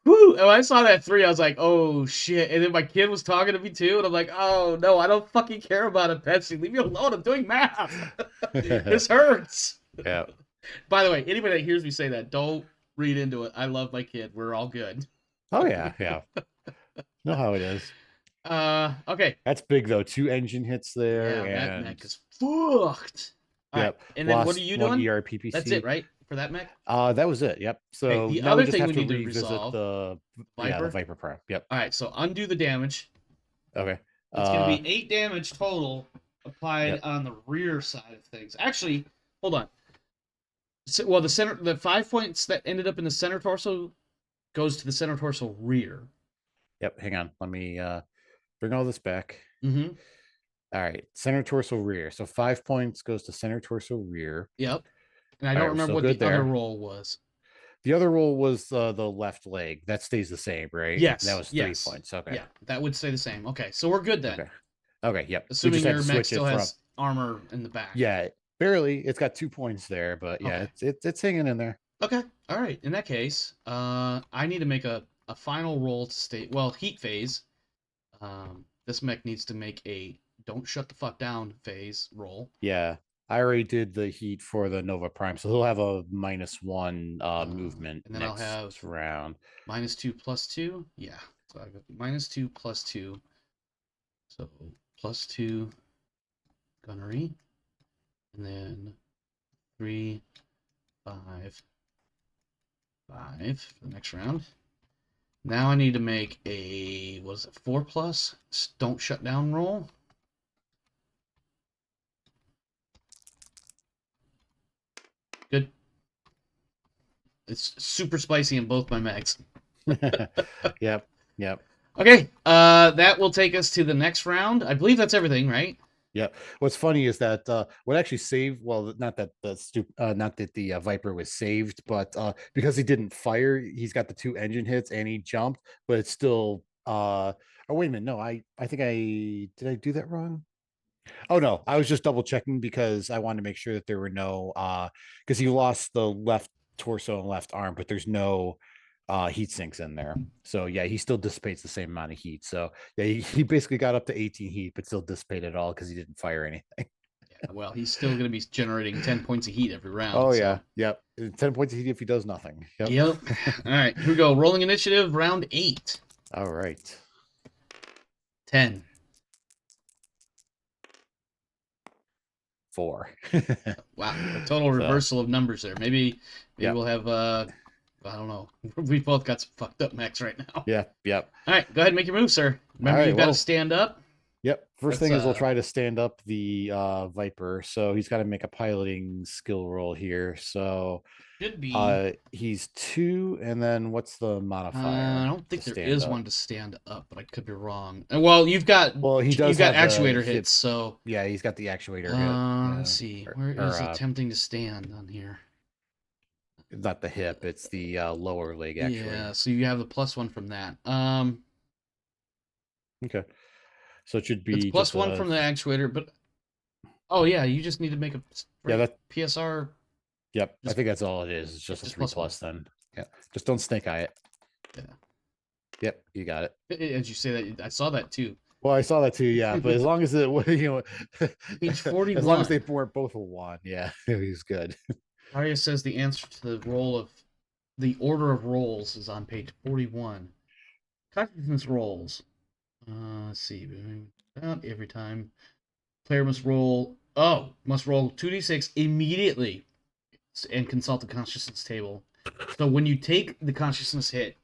Woo! When I saw that 3, I was like, oh shit. And then my kid was talking to me too, and I'm like, oh no, I don't fucking care about a Pepsi. Leave me alone. I'm doing math. This hurts. Yeah. By the way, anybody that hears me say that, don't read into it. I love my kid. We're all good. Oh yeah, yeah. Know how it is. Okay. That's big though. 2 engine hits there, Yeah, that and mech is fucked. All yep. right. And then what Lost are you 1 doing? ERPPC. That's it, right? For that mech? That was it. Yep. So Okay, the now other we just thing have we to need to revisit resolve, the Viper? the Viper Prime. Yep. All right, so undo the damage. Okay. It's going to be 8 damage total applied Yep. on the rear side of things. Actually, hold on. So, well, the 5 points that ended up in the center torso goes to the center torso rear. Yep. Hang on. Let me bring all this back. Mm-hmm. All right. Center torso rear. So 5 points goes to center torso rear. Yep. And I All don't right, remember so what the good other there. roll was. The other roll was the left leg. That stays the same, right? Yes. That was 3 points. Okay. Yeah, that would stay the same. Okay, so we're good then. Okay. Okay. Yep. Assuming we just had your to mech switch still it has armor in the back. Yeah. Barely. It's got 2 points there, but yeah, Okay. it's hanging in there. Okay. All right. In that case, I need to make a final roll to state. Well, heat phase. This mech needs to make a don't shut the fuck down phase roll. Yeah. I already did the heat for the Nova Prime, so he'll have a -1 movement and then I'll next have round. -2 +2. Yeah. So I got -2 +2. So +2 gunnery, and then 3, 5, 5 for the next round. Now I need to make a, what is it, 4+? Don't shut down roll. Good. It's super spicy in both my mags. Yep. Yep. Okay, that will take us to the next round. I believe that's everything, right? Yeah. What's funny is that what actually saved, well, not that not that the Viper was saved, but because he didn't fire, he's got the 2 engine hits and he jumped, but it's still oh wait a minute, no, I think I do that wrong? Oh no, I was just double checking because I wanted to make sure that there were no because he lost the left torso and left arm, but there's no heat sinks in there. So yeah, he still dissipates the same amount of heat. So yeah, he basically got up to 18 heat, but still dissipated it all because he didn't fire anything. Yeah, well, he's still going to be generating 10 points of heat every round. Oh so. yeah, yep. 10 points of heat if he does nothing. Yep. All right, here we go. Rolling initiative, round 8. All right. 10. 4. Wow, a total reversal of numbers there. Maybe Yep. we'll have I don't know. We both got some fucked up mechs right now. Yep. All right, go ahead and make your move, sir. Remember, All right, you've got to well, stand up. Yep. First That's, thing is we'll try to stand up the Viper. So he's got to make a piloting skill roll here. So Should be. he's 2, and then what's the modifier? I don't think to there stand is up? one to stand up, but I could be wrong. Well, you've got He does you've got have the actuator hit- hits, so Yeah, he's got the actuator hit. let's see. Or- Where is or, attempting to stand on here? Not the hip, it's the lower leg actually. Yeah, so you have the +1 from that. Okay. So it should be It's +1 from the actuator, but oh yeah, you just need to make a PSR. Yep, I think that's all it is. It's just a 3+ then. Yeah, just don't snake eye it. Yeah. Yep, you got it. As you say that, I saw that too. Well, I saw that too. Yeah, but as long as it, Page 41. as long as they weren't both a 1, yeah, he's good. Arya says the answer to the roll of the order of rolls is on page 41. Consciousness rolls. Let's see. About every time player must roll 2d6 immediately and consult the consciousness table. So when you take the consciousness hit,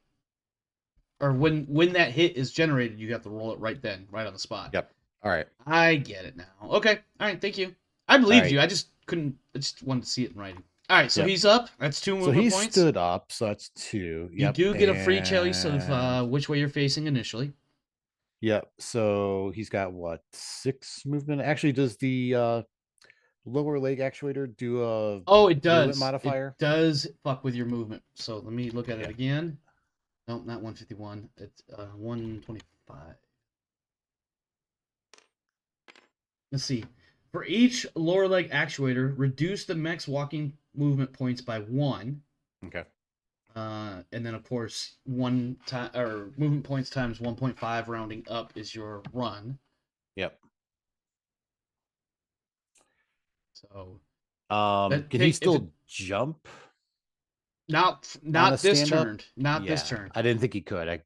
or when that hit is generated, you have to roll it right then, right on the spot. Yep. All right. I get it now. Okay. All right. Thank you. I believed you. I just couldn't. I just wanted to see it in writing. All right. So he's up. That's 2 movement points. So he stood up. So that's 2. Yep. You do get a free choice of which way you're facing initially. Yep. So he's got what, 6 movement? Actually, does the lower leg actuator do a it does movement modifier? It does fuck with your movement. So let me look at it again. No, not 151. It's 125. Let's see. For each lower leg actuator, reduce the mech's walking movement points by 1. Okay. And then of course 1 time or movement points times 1.5 rounding up is your run. Yep. So can he still jump? Not this turn. Not this turn. I didn't think he could. I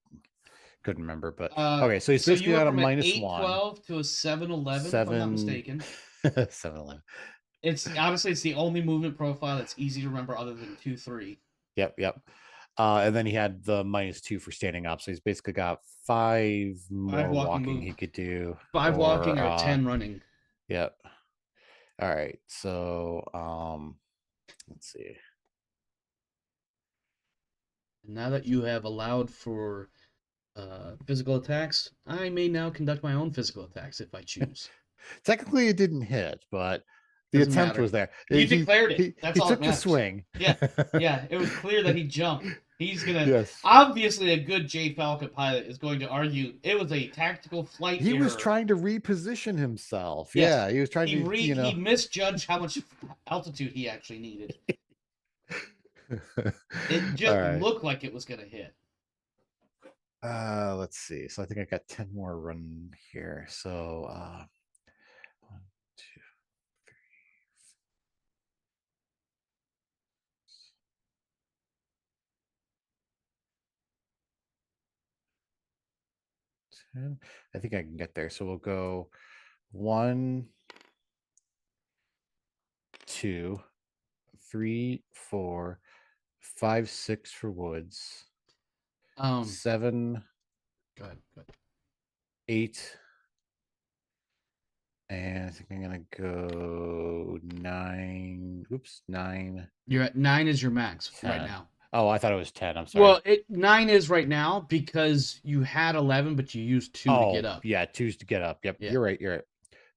couldn't remember, but okay. So he's basically got a -1. 8-12 to a 7-11, if I'm not mistaken. 7-11. It's obviously the only movement profile that's easy to remember other than 2-3. Yep. And then he had the -2 for standing up, so he's basically got 5 more walking he could do. 5 walking or 10 running. Yep. All right. So let's see. Now that you have allowed for physical attacks, I may now conduct my own physical attacks if I choose. Technically, it didn't hit, but The Doesn't attempt matter. was there. You declared it. That's he all that took the matters. swing. Yeah, yeah. It was clear that he jumped. He's gonna. Yes. Obviously, a good Jade Falcon pilot is going to argue it was a tactical flight He error. was trying to reposition himself. Yes. Yeah, he was trying to, He misjudged how much altitude he actually needed. It just All right. looked like it was gonna hit. Let's see. So I think I got 10 more run here. So 1, 2, 3, 10. I think I can get there. So we'll go 1, 2, 3, 4, 5, 6 for woods. 7, Go ahead. 8, and I think I'm gonna go 9. Oops, 9. You're at 9 is your max 10. right now. Oh, I thought it was 10. I'm sorry. Well, 9 is right now because you had 11, but you used 2 to get up. Yeah, 2's to get up. Yep, Yeah. you're right.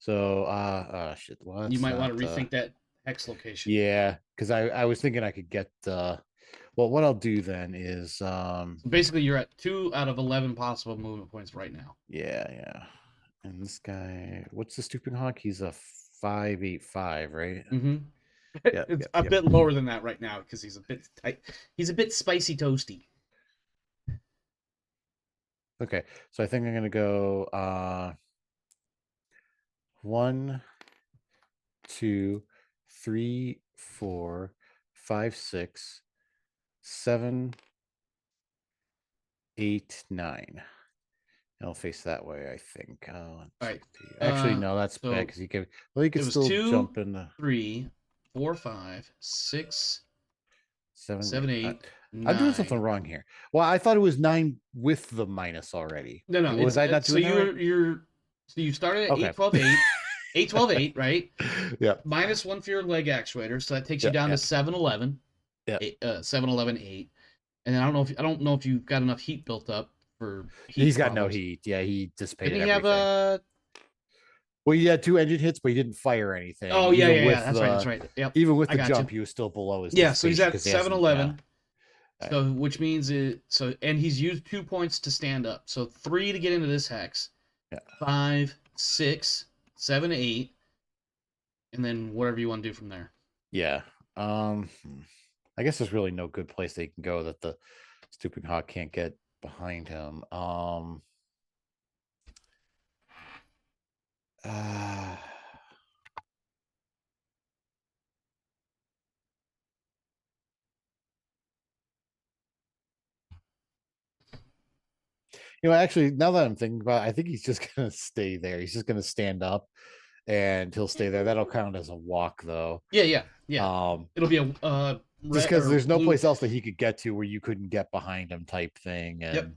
So, shit. Well, You might want to rethink that hex location. Yeah, because I was thinking I could get. Well, what I'll do then is. So basically, you're at 2 out of 11 possible movement points right now. Yeah. And this guy, what's the stupid hawk? He's a 585, right? Mm-hmm. Yeah, It's a bit lower than that right now because he's a bit tight. He's a bit spicy toasty. Okay, so I think I'm gonna go 1, 2, 3, 4, 5, 6, 7, 8, 9. I'll face that way, I think. All right. Actually, no, that's so bad because he could. Well, he could it was still 2, jump in the 3, 4, 5, 6, 7, 7, 8, 9. I'm doing something wrong here. Well, I thought it was 9 with the minus already. No. Was I not so doing that? So you started at Okay. 8, 12, 8. 8, 12, 8, right? Yeah. Minus 1 for your leg actuator, so that takes you down to 7, 11. Yeah. 7, 11, 8. And then I don't know if you've got enough heat built up for heat. He's got no problems. heat. Yeah, he dissipated Didn't he everything. have Well, he had 2 engine hits, but he didn't fire anything. Oh yeah. That's right. Yep. Even with I the got jump, you. he was still below his. Yeah, so he's at dissipation 'cause he 7, hasn't- 11. yeah. So which means and he's used 2 points to stand up. So 3 to get into this hex. Yeah. 5, 6, 7, 8. And then whatever you want to do from there. Yeah. I guess there's really no good place they can go that the stupid hawk can't get behind him. Actually, now that I'm thinking about it, I think he's just gonna stay there. He's just gonna stand up and he'll stay there. That'll count as a walk though. Yeah. It'll be a just because there's no place else that he could get to where you couldn't get behind him type thing. And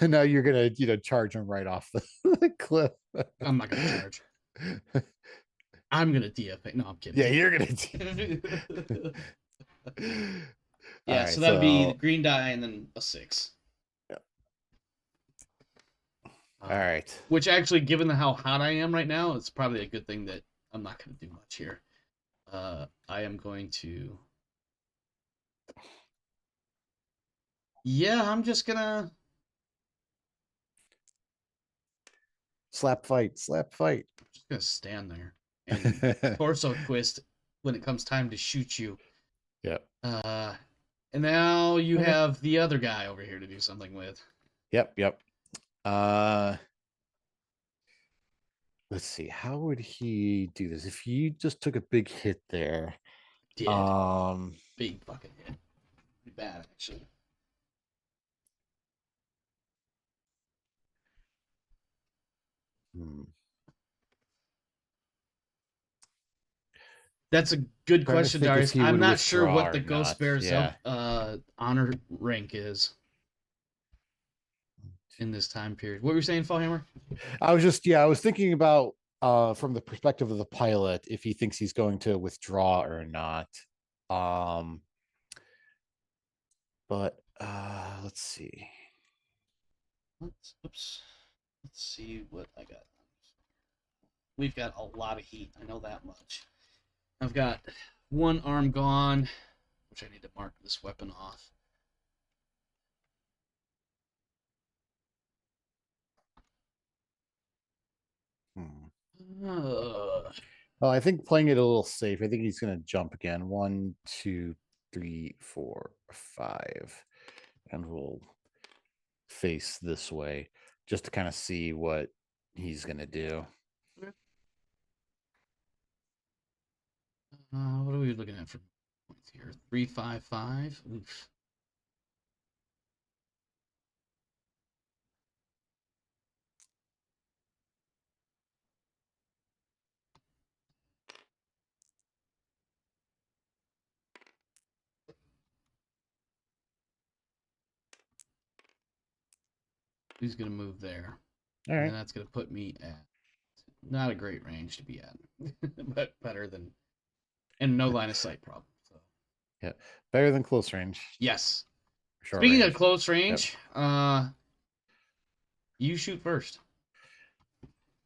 now you're gonna charge him right off the cliff. I'm not gonna charge. I'm gonna DFA. No, I'm kidding. Yeah, you're gonna Yeah, right, so that'll be the green die and then a 6. All right. Which actually, given how hot I am right now, it's probably a good thing that I'm not going to do much here. I am going to. Yeah, I'm just gonna. Slap fight. I'm just gonna stand there and torso twist when it comes time to shoot you. Yep. And now you have the other guy over here to do something with. Yep. Let's see. How would he do this if he just took a big hit there? Big fucking hit. Pretty bad, actually. That's a good question, Darius. I'm not sure what the Ghost Bear's honor rank is in this time period. What were you saying, Fallhammer? I was thinking about from the perspective of the pilot, if he thinks he's going to withdraw or not. But let's see. Let's see what I got. We've got a lot of heat. I know that much. I've got one arm gone, which I need to mark this weapon off. Uh, Well, I think playing it a little safe. I think he's going to jump again. 1, 2, 3, 4, 5, and we'll face this way just to kind of see what he's going to do. what are we looking at for points here? 3, 5, 5. Oof. He's going to move there. All right. And that's going to put me at not a great range to be at, but better than, and no line of sight problem. So. Yeah, better than close range. Yes. Short Speaking range. of close range, you shoot first.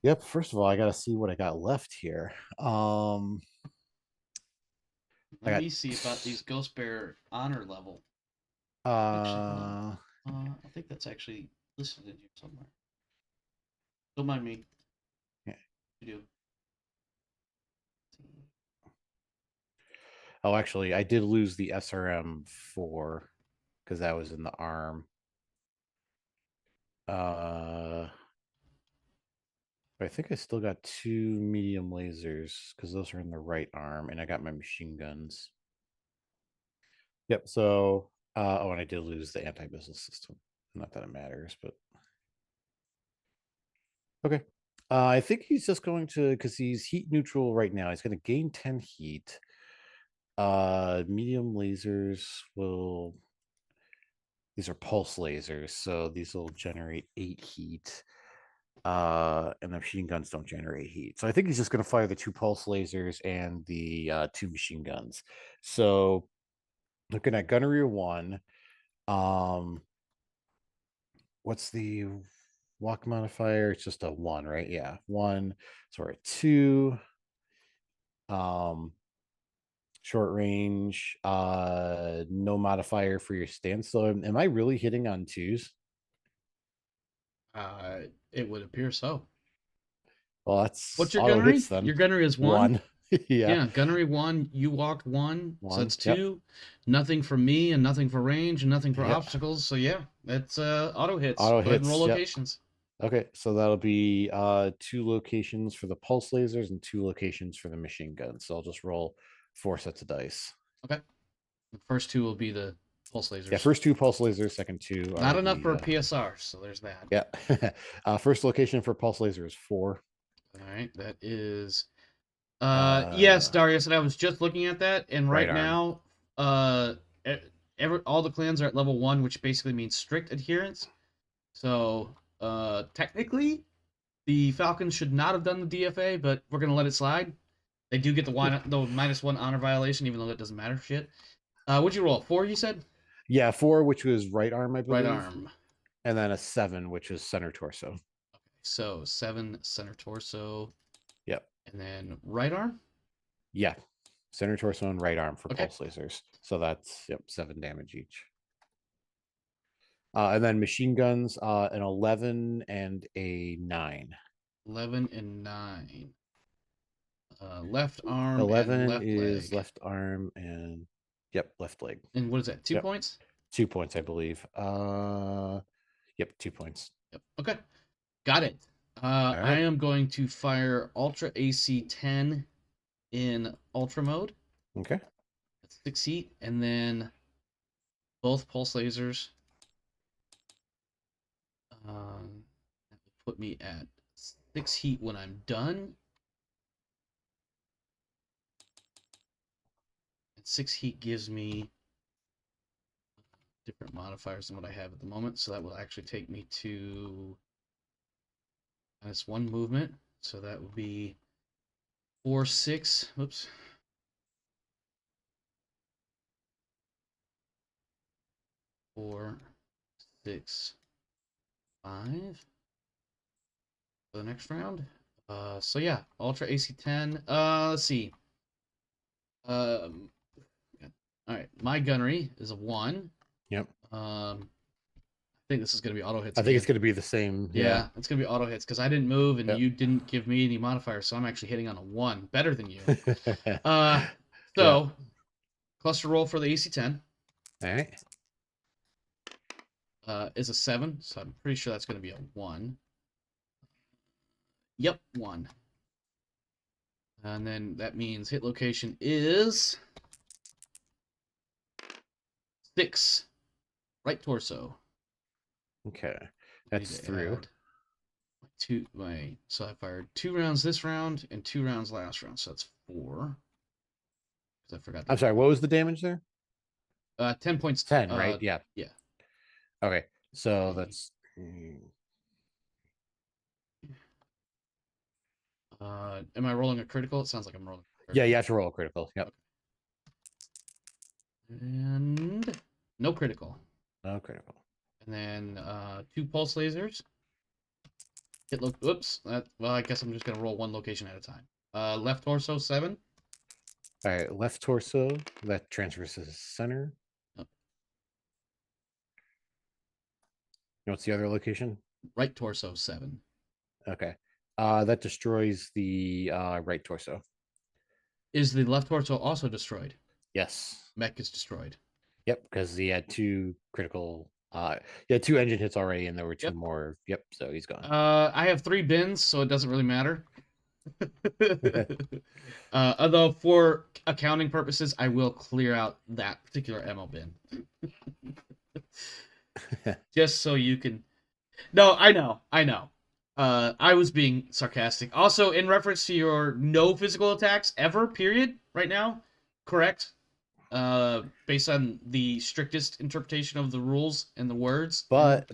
Yep. First of all, I got to see what I got left here. Let me see about these Ghost Bear honor level. Actually, no. I think that's actually listed in here somewhere. Don't mind me. Yeah. You do. Oh, actually, I did lose the SRM 4 because that was in the arm. I think I still got 2 medium lasers because those are in the right arm, and I got my machine guns. Yep. So, oh, and I did lose the anti-missile system. Not that it matters, but okay. I think he's just going to, because he's heat neutral right now. He's going to gain 10 heat. Medium lasers will. These are pulse lasers, so these will generate 8 heat. And the machine guns don't generate heat. So I think he's just going to fire the 2 pulse lasers and the 2 machine guns. So looking at gunnery 1, what's the walk modifier? It's just a 1, right? Yeah, 1. So we're at 2. Short range, no modifier for your stance. So am I really hitting on 2s? It would appear so. Well, that's What's your auto gunnery? hits then. Your gunnery is 1? Yeah. Gunnery 1, you walked 1, so 1, that's 2. Nothing for me, and nothing for range, and nothing for Yep. obstacles. So yeah, that's auto hits. Auto Go ahead and hits, roll yep. locations. Okay, so that'll be 2 locations for the pulse lasers and 2 locations for the machine guns. So I'll just roll 4 sets of dice. Okay. The first 2 will be the pulse lasers. Yeah, first 2 pulse lasers, second 2 are not enough the, for a PSR, so there's that. Yeah. First location for pulse laser is 4. All right, that is yes, Darius, and I was just looking at that, and right now all the clans are at level 1, which basically means strict adherence. So technically the Falcons should not have done the DFA, but we're gonna let it slide. They do get the -1 honor violation, even though that doesn't matter shit. What'd you roll? 4, you said? Yeah, 4, which was right arm, I believe. Right arm. And then a 7, which is center torso. Okay, so 7 center torso. Yep. And then right arm? Yeah. Center torso and right arm for Okay. pulse lasers. So that's 7 damage each. And then machine guns, an 11 and a 9. 11 and 9. Left arm 11 and left is leg. left arm and left leg. And what is that? 2 points? 2 points, I believe. Yep, 2 points. Yep. Okay. Got it. All right. I am going to fire Ultra AC 10 in Ultra mode. Okay. That's 6 heat, and then both pulse lasers. That will put me at 6 heat when I'm done. And 6 heat gives me different modifiers than what I have at the moment, so that will actually take me to -1 movement. So that would be 4, 6. Whoops. 4, 6, 5 for the next round. So yeah, Ultra AC 10. Let's see. All right, my gunnery is a 1. Yep. I think this is going to be auto hits. I think it's going to be the same. Yeah, it's going to be auto hits because I didn't move and Yep. you didn't give me any modifiers, so I'm actually hitting on a 1, better than you. Yeah. So cluster roll for the AC-10 All right. is a 7, so I'm pretty sure that's going to be a 1. Yep, 1. And then that means hit location is 6. Right torso. Okay. That's Need to through. add so I fired 2 rounds this round and 2 rounds last round, so that's 4. Because I forgot. I'm sorry. What was the damage there? 10 points. 10, right? Yeah. Yeah. Okay. So that's. Am I rolling a critical? It sounds like I'm rolling. Yeah, you have to roll a critical. Yep. And no critical. No critical. And then 2 pulse lasers. Whoops. Well, I guess I'm just gonna roll 1 location at a time. Left torso 7. All right, left torso. That transfers to the center. Oh. What's the other location? Right torso 7. Okay. That destroys the right torso. Is the left torso also destroyed? Yes. Mech is destroyed. Yep, because he had 2 critical. He had 2 engine hits already, and there were 2 more. Yep, so he's gone. I have 3 bins, so it doesn't really matter. Although for accounting purposes, I will clear out that particular ammo bin. Just so you can. No, I know. I was being sarcastic. Also, in reference to your no physical attacks ever, period, right now, correct? Based on the strictest interpretation of the rules and the words. But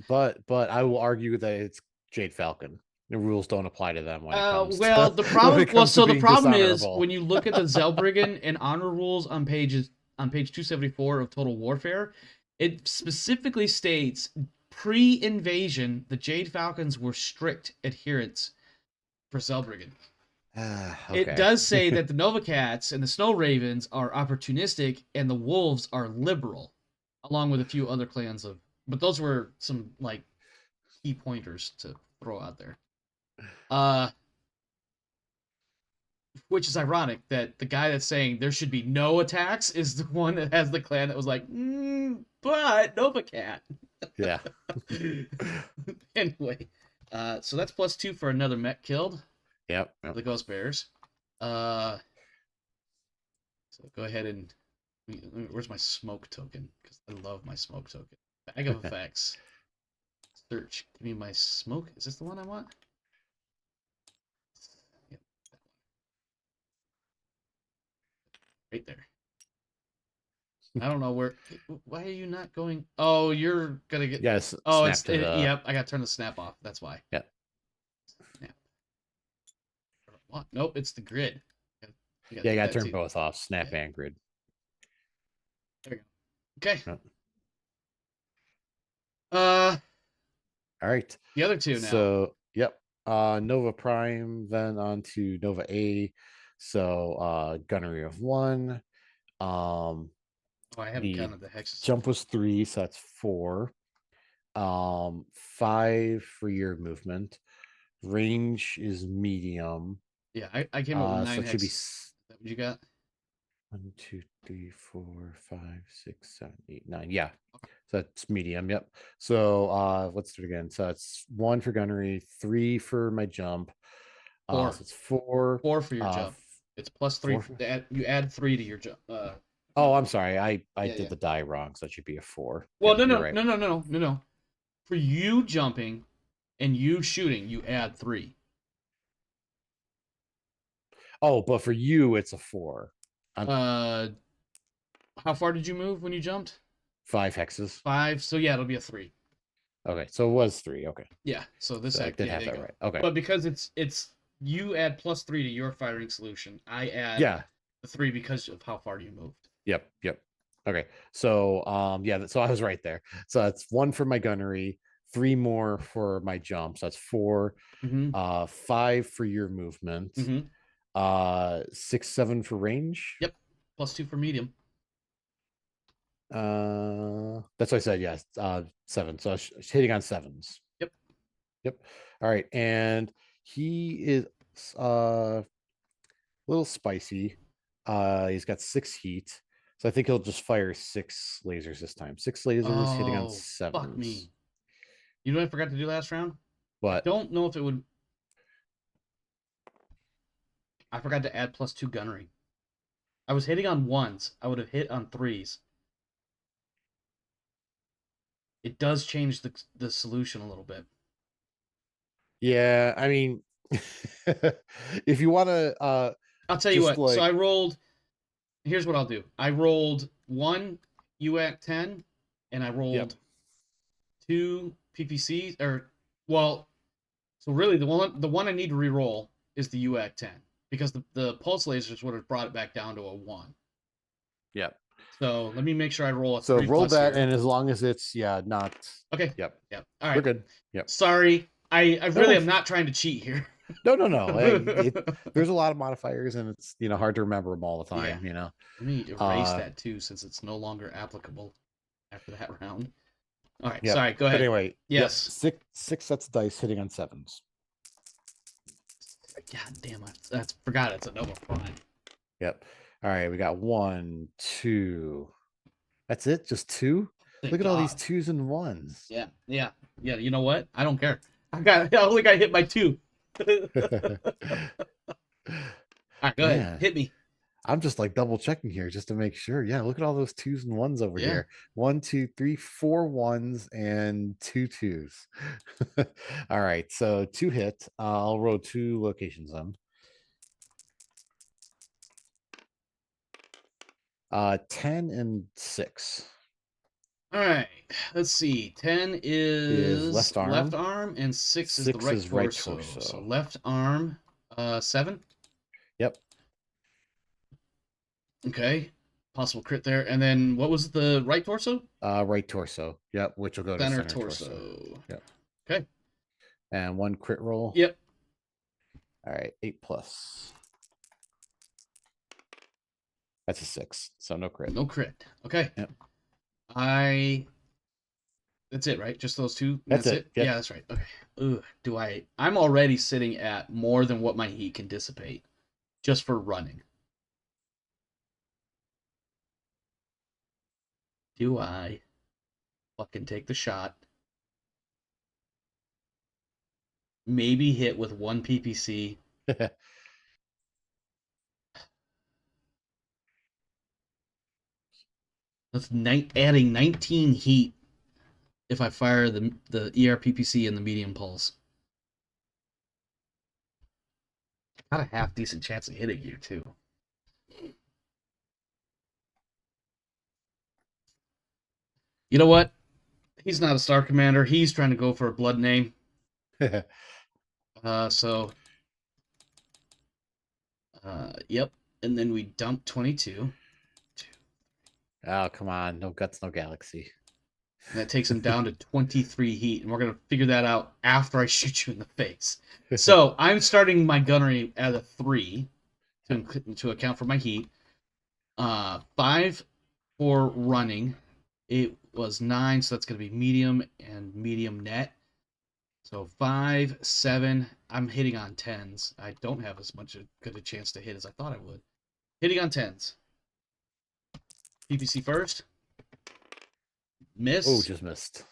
I will argue that it's Jade Falcon. The rules don't apply to them when it comes. Well, to, the problem. Well, so the problem is dishonorable. when you look at the Zellbriggen and honor rules on page 274 of Total Warfare, it specifically states pre-invasion the Jade Falcons were strict adherents for Zellbriggen. Okay. It does say that the Nova Cats and the Snow Ravens are opportunistic and the Wolves are liberal, along with a few other clans of. But those were some like key pointers to throw out there. Which is ironic that the guy that's saying there should be no attacks is the one that has the clan that was like, but Nova Cat. Yeah. Anyway, so that's +2 for another mech killed. Yep. The Ghost Bears. So go ahead and where's my smoke token? Because I love my smoke token. Bag of effects. Search. Give me my smoke. Is this the one I want? Yep, that one. Right there. I don't know where. Why are you not going? Oh, you're gonna get. Yes. Oh, yep. I gotta turn the snap off. That's why. Yep. Snap. What? Nope. It's the grid. You gotta turn both off. Snap and grid. There we go. Okay. Yep. All right. The other 2 now. So yep. Nova Prime, then on to Nova A. So gunnery of 1. I haven't counted the hexes. Jump was 3, so that's 4. 5 for your movement. Range is medium. Yeah, I came up with 9 so it should hexes. be. Is that what you got? 1, 2, 3, 4, 5, 6, 7, 8, 9. Yeah. So that's medium. Yep. So let's do it again. So it's 1 for gunnery, 3 for my jump. 4. So it's 4. 4 for your jump. It's +3. You add 3 to your jump. Oh, I'm sorry. I did yeah. the die wrong, so that should be a 4. Well, yeah, no. For you jumping and you shooting, you add 3. Oh, but for you, it's a 4. How far did you move when you jumped? 5 hexes. 5. So yeah, it'll be a 3. Okay, so it was 3. Okay. Yeah. So this I did have that right. Okay. But because it's you add +3 to your firing solution, I add the 3 because of how far you moved. Yep. Okay. So so I was right there. So that's 1 for my gunnery, 3 more for my jump. So that's 4. 5 for your movement. 6, 7 for range. Yep. +2 for medium. That's what I said. Yes, 7. So she's hitting on 7s. Yep. Yep. All right, and he is a little spicy. He's got 6 heat, so I think he'll just fire 6 lasers this time. 6 lasers hitting on Oh, 7s. fuck me. You know what I forgot to do last round? What? Don't know if it would. I forgot to add +2 gunnery. I was hitting on 1s. I would have hit on 3s. It does change the solution a little bit. Yeah, I mean, if you want to, I'll tell you just what. So like- I rolled. Here's what I'll do. I rolled 1 UAC 10, and I rolled 2 PPCs. So really the one I need to re-roll is the UAC 10 because the pulse lasers would have brought it back down to a 1. Yep. So let me make sure I roll a So 3 roll plus that, here. and as long as it's not. Okay. Yep. Yep. All right. We're good. Yep. Sorry. I really am not trying to cheat here. No. There's a lot of modifiers, and it's hard to remember them all the time. Let me erase that too, since it's no longer applicable after that round. All right. Yep. Sorry. Go ahead. But anyway, Yes. Yep, six sets of dice hitting on 7s. God damn it! I forgot it's a Nova Prime. Yep. All right, we got 1, 2. That's it? Just 2? Thank Look at all these God. 2s and 1s. Yeah. You know what? I don't care. I only got hit by 2. All right, go ahead. Hit me. I'm just like double checking here just to make sure. Yeah, look at all those 2s and 1s over here. 1, 2, 3, 4 1s and 2 2s. All right, so 2 hit. I'll roll 2 locations on. 10 and 6. All right, let's see. 10 is left arm. and 6 is the right torso. So left arm, 7. Yep. Okay. Possible crit there. And then what was the right torso? Right torso. Yep, which will go to center torso. Yep. Okay. And 1 crit roll. Yep. All right, 8+. That's a 6, so no crit. No crit. Okay. Yep. That's it, right? Just those 2? That's it. Yep. Yeah, that's right. Okay. Ugh, I'm already sitting at more than what my heat can dissipate just for running. Do I fucking take the shot? Maybe hit with 1 PPC. That's adding 19 heat if I fire the ERPPC and the medium pulse. Got a half decent chance of hitting you too. You know what? He's not a star commander. He's trying to go for a blood name. Yep. And then we dump 22. Oh, come on. No guts, no galaxy. And that takes him down to 23 heat. And we're going to figure that out after I shoot you in the face. So I'm starting my gunnery at a 3 to account for my heat. 5 for running. It was 9, so that's going to be medium and medium net. So 5, 7. I'm hitting on 10s. I don't have as much good a chance to hit as I thought I would. Hitting on 10s. PPC first. Miss. Oh, just missed.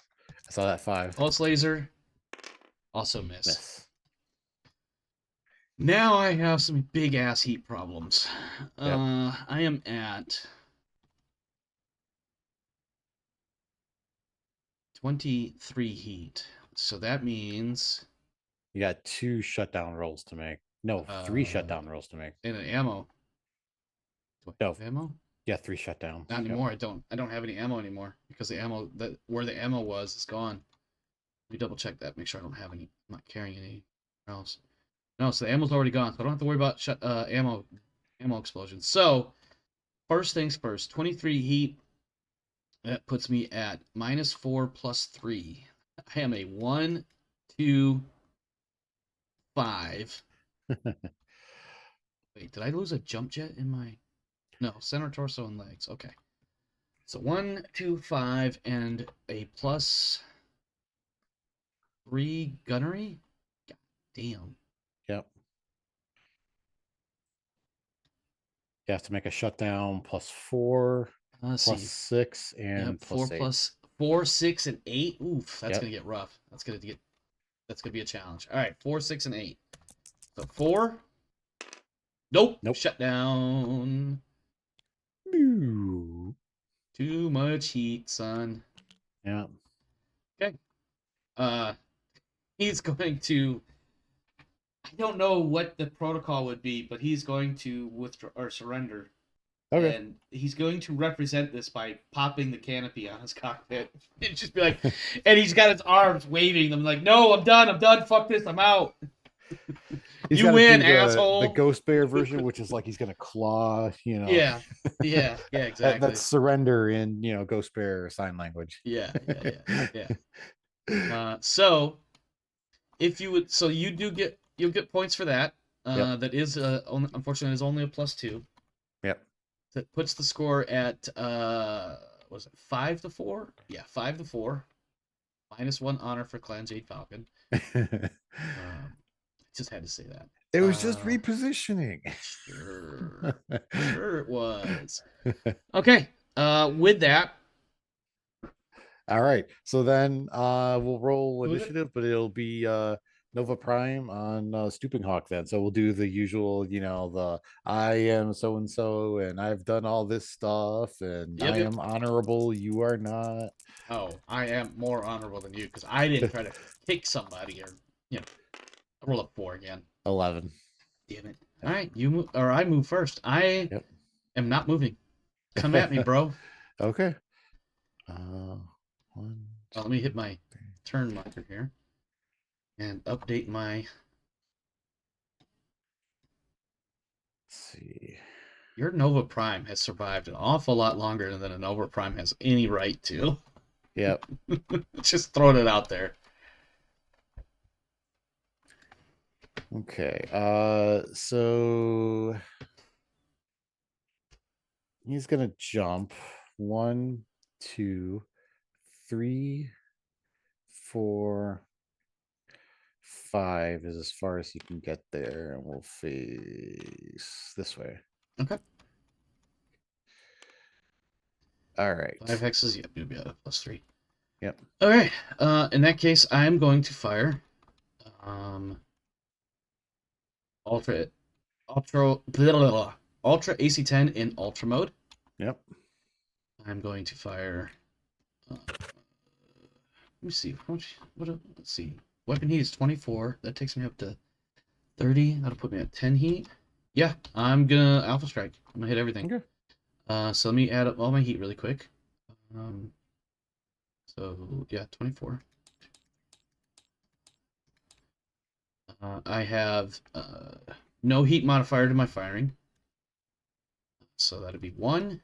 I saw that 5. Pulse laser. Also miss. Miss. Now I have some big ass heat problems. Yep. I am at 23 heat. So that means You got 2 shutdown rolls to make. No, 3 shutdown rolls to make. and an ammo. Do I have ammo? Yeah, 3 shutdowns. Not anymore. Yep. I don't have any ammo anymore because the ammo where the ammo was is gone. Let me double check that. Make sure I don't have any. I'm not carrying any else. No, so the ammo's already gone. So I don't have to worry about ammo explosions. So first things first. 23 heat. That puts me at -4 plus 3. I am a 1, 2, 5. Wait, did I lose a jump jet in my? No, center, torso, and legs. Okay. So 1, 2, 5, and a +3 gunnery. God damn. Yep. You have to make a shutdown +4, Let's see. +6, and Yep, 4 +8. plus 4, 6, and 8. Oof, that's Yep. gonna get rough. That's gonna be a challenge. All right, 4, 6, and 8. So 4. Nope. Shut down. Ooh. Too much heat, son. Yeah. Okay. He's going to. I don't know what the protocol would be, but he's going to withdraw or surrender. Okay. And he's going to represent this by popping the canopy on his cockpit. And just be like, and he's got his arms waving them like, no, I'm done, fuck this, I'm out. He's You win, the asshole. Ghost Bear version, which is like he's gonna claw, Yeah, exactly. That's surrender in Ghost Bear sign language. Yeah. So if you would, so you'll get points for that. Yep. That is unfortunately is only a +2. Yep. That puts the score at was it 5-4? Yeah, 5-4. -1 honor for Clan Jade Falcon. Just had to say that. It was just repositioning. Sure it was. Okay. With that. All right. So then we'll roll initiative, but it'll be Nova Prime on Stooping Hawk then. So we'll do the usual, the I am so and so, and I've done all this stuff, and I am honorable. You are not. Oh, I am more honorable than you because I didn't try to kick somebody or I roll a 4 again. 11. Damn it! All right, you move or I move first. I am not moving. Come at me, bro. Okay. Let me hit my turn marker here and update my. Let's see. Your Nova Prime has survived an awful lot longer than a Nova Prime has any right to. Yep. Just throwing it out there. Okay. So he's gonna jump 1, 2, 3, 4, 5 is as far as you can get there, and we'll face this way. Okay. All right. 5 hexes. Yep, you'll be at a +3. Yep. All right. In that case, I'm going to fire. Ultra AC-10 in Ultra mode. Yep. I'm going to fire. Let me see. Let's see. Weapon heat is 24. That takes me up to 30. That'll put me at 10 heat. Yeah, I'm gonna Alpha Strike. I'm gonna hit everything. Okay. So let me add up all my heat really quick. So yeah, 24. I have no heat modifier to my firing. So that'd be 1.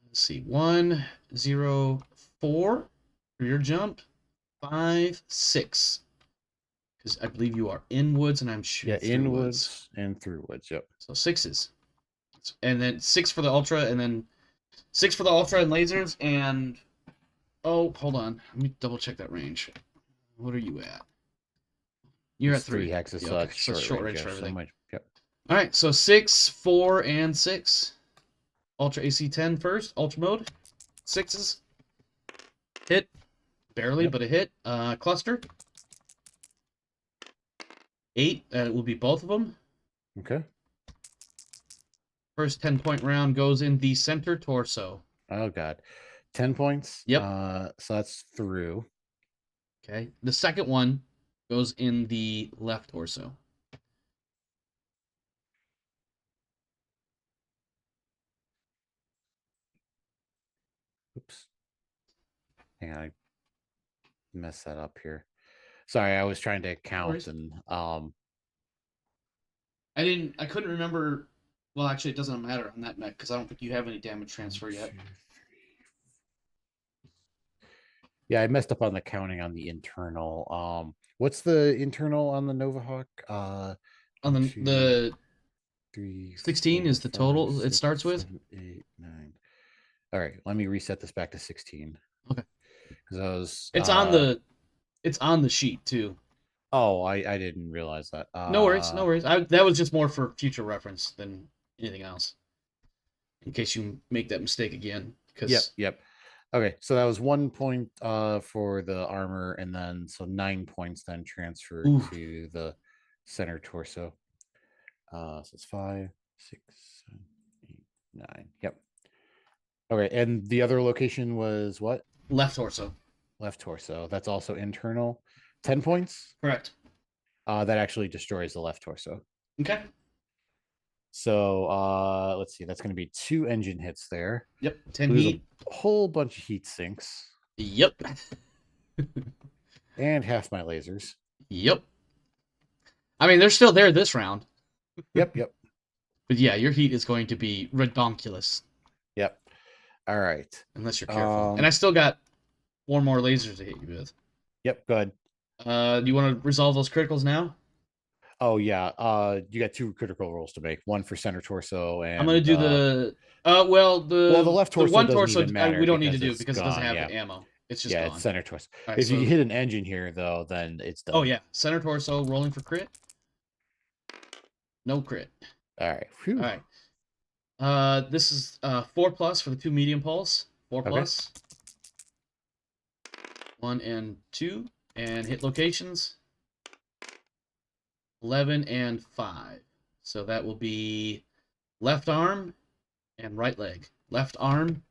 Let's see, 1, 0, 4 for your jump. 5, 6. Because I believe you are in woods and I'm shooting in woods and through woods. Yep. So 6s. And then 6 for the ultra, and then 6 for the ultra and lasers, and oh, hold on. Let me double check that range. What are you at? You're at 3 hexes, yeah, so okay. that's short range yeah, for everything. Yep. All right, so 6, 4, and 6. Ultra AC-10 first, ultra mode. 6s. Hit. Barely, but a hit. Cluster. 8, that will be both of them. Okay. First 10-point round goes in the center torso. Oh, God. 10 points? Yep. So that's through. Okay. The second one goes in the left torso. Oops. Hang on. I messed that up here. Sorry, I was trying to count and I couldn't remember. Well, actually, it doesn't matter on that mech because I don't think you have any damage transfer yet. Yeah, I messed up on the counting on the internal. What's the internal on the Nova Hawk? On the 3, 16 is the 4, total 5, it starts with? 7, 8, 9. All right, let me reset this back to 16. Okay. Because I was. It's on the sheet too. Oh, I didn't realize that. No worries, no worries. That was just more for future reference than anything else. In case you make that mistake again. Yep. Okay, so that was 1 point for the armor, and then so 9 points then transferred to the center torso. So it's 5, 6, 7, 8, 9. Yep. Okay, and the other location was what? Left torso. Left torso. That's also internal. 10 points? Correct. That actually destroys the left torso. Okay. So let's see. That's going to be 2 engine hits there. Yep. 10 Lose heat. a whole bunch of heat sinks. Yep. And half my lasers. Yep. I mean, they're still there this round. Yep. But yeah, your heat is going to be redonkulous. Yep. All right. Unless you're careful. And I still got 4 more lasers to hit you with. Yep, go ahead. Do you want to resolve those criticals now? Oh yeah. You got 2 critical rolls to make. One for center torso, and I'm gonna do the the left torso. The one doesn't torso even matter we don't need to do it's because it gone, doesn't have yeah. the ammo. It's just yeah, gone. it's center torso. Right, If you hit an engine here though, then it's done. Oh yeah, center torso rolling for crit. No crit. All right. Whew. All right. This is 4+ for the 2 medium pulse. 4+. Okay. 1 and 2, and hit locations. 11 and 5. So that will be left arm and right leg. Left arm.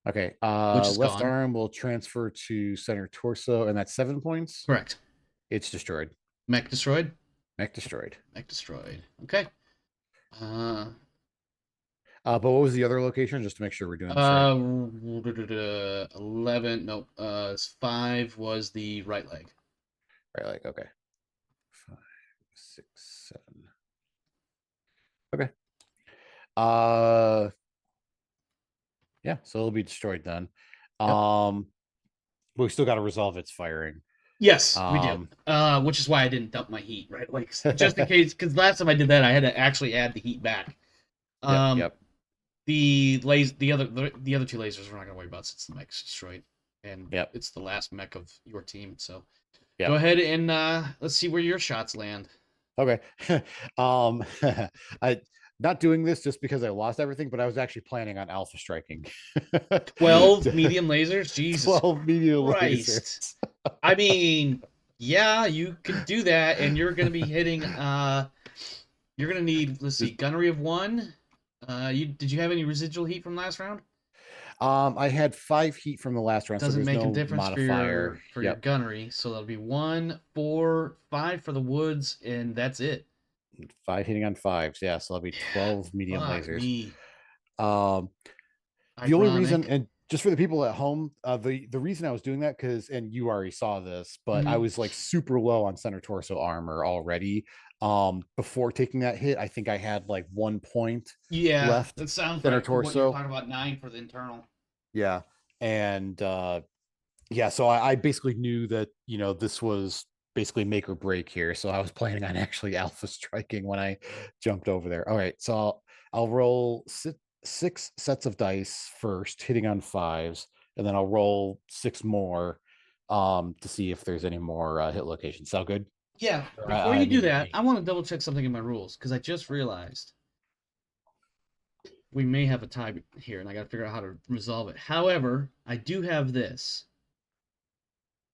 Okay. Which is left gone. arm will transfer to center torso, and that's 7 points. Correct. It's destroyed. Mech destroyed. Mech destroyed. Mech destroyed. Okay. But what was the other location, just to make sure we're doing this right? 11. Nope. 5 was the right leg. Right leg. Okay. 5, 6, 7. Okay. Yeah, so it'll be destroyed then. Yep. But we still got to resolve its firing. Yes, we do. Which is why I didn't dump my heat right away, just in case. Because last time I did that, I had to actually add the heat back. Yep. The other 2 lasers we're not gonna worry about since the mech's destroyed, and it's the last mech of your team. So go ahead and let's see where your shots land. Okay. I not doing this just because I lost everything, but I was actually planning on alpha striking. 12 medium lasers. Jesus 12 medium Christ. lasers. I mean, yeah, you could do that, and you're gonna be hitting. You're gonna need. Let's see, gunnery of 1. Did you have any residual heat from last round? I had 5 heat from the last round. Doesn't so make no a difference modifier for your gunnery. So that'll be 1, 4, 5 for the woods, and that's it. 5 hitting on 5s. Yeah, so that'll be 12 medium lasers. Me. The only reason, and just for the people at home, the reason I was doing that, and you already saw this, but I was like super low on center torso armor already. Before taking that hit, I think I had like 1 point left. That sounds center right. torso. What you're talking about 9 for the internal. Yeah, and so I basically knew that this was basically make or break here. So I was planning on actually alpha striking when I jumped over there. All right, so I'll roll 6 sets of dice first, hitting on 5s, and then I'll roll 6 more to see if there's any more hit locations. Sound good? Yeah. Before you do that, I want to double check something in my rules because I just realized we may have a tie here, and I got to figure out how to resolve it. However, I do have this.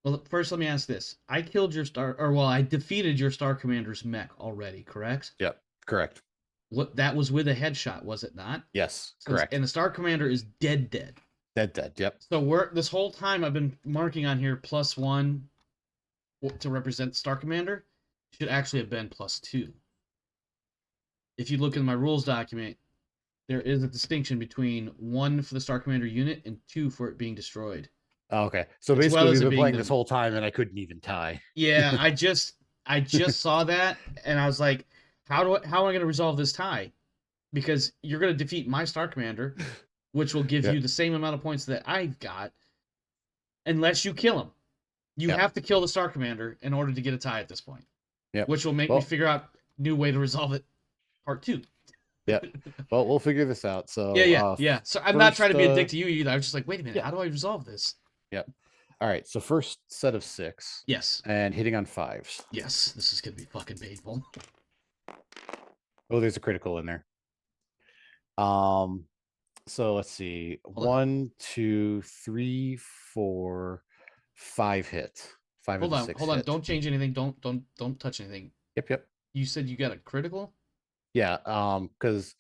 Well, first, let me ask this: I killed your I defeated your Star Commander's mech already, correct? Yep, correct. What, that was with a headshot, was it not? Yes, correct. And the Star Commander is dead. Dead. Yep. So this whole time I've been marking on here +1 to represent Star Commander. Should actually have been +2. If you look in my rules document, there is a distinction between 1 for the Star Commander unit and 2 for it being destroyed. Oh, okay. So basically, we've been playing this whole time, and I couldn't even tie. Yeah, I just saw that, and I was like, how am I going to resolve this tie? Because you're going to defeat my Star Commander, which will give you the same amount of points that I've got, unless you kill him. You have to kill the Star Commander in order to get a tie at this point. Yep. Which will make me figure out a new way to resolve it part 2. Yep. Well, we'll figure this out. So Yeah. So I'm not trying to be a dick first, to you either. I was just like, wait a minute, yeah. how do I resolve this? Yep. All right. So first set of 6. Yes. And hitting on 5s. Yes. This is gonna be fucking painful. Oh, there's a critical in there. So let's see. Hold on. 1, 2, 3, 4, 5 hit. 5 of the 6 Hold on. hit. Don't change anything. Don't touch anything. Yep. You said you got a critical? Yeah. Because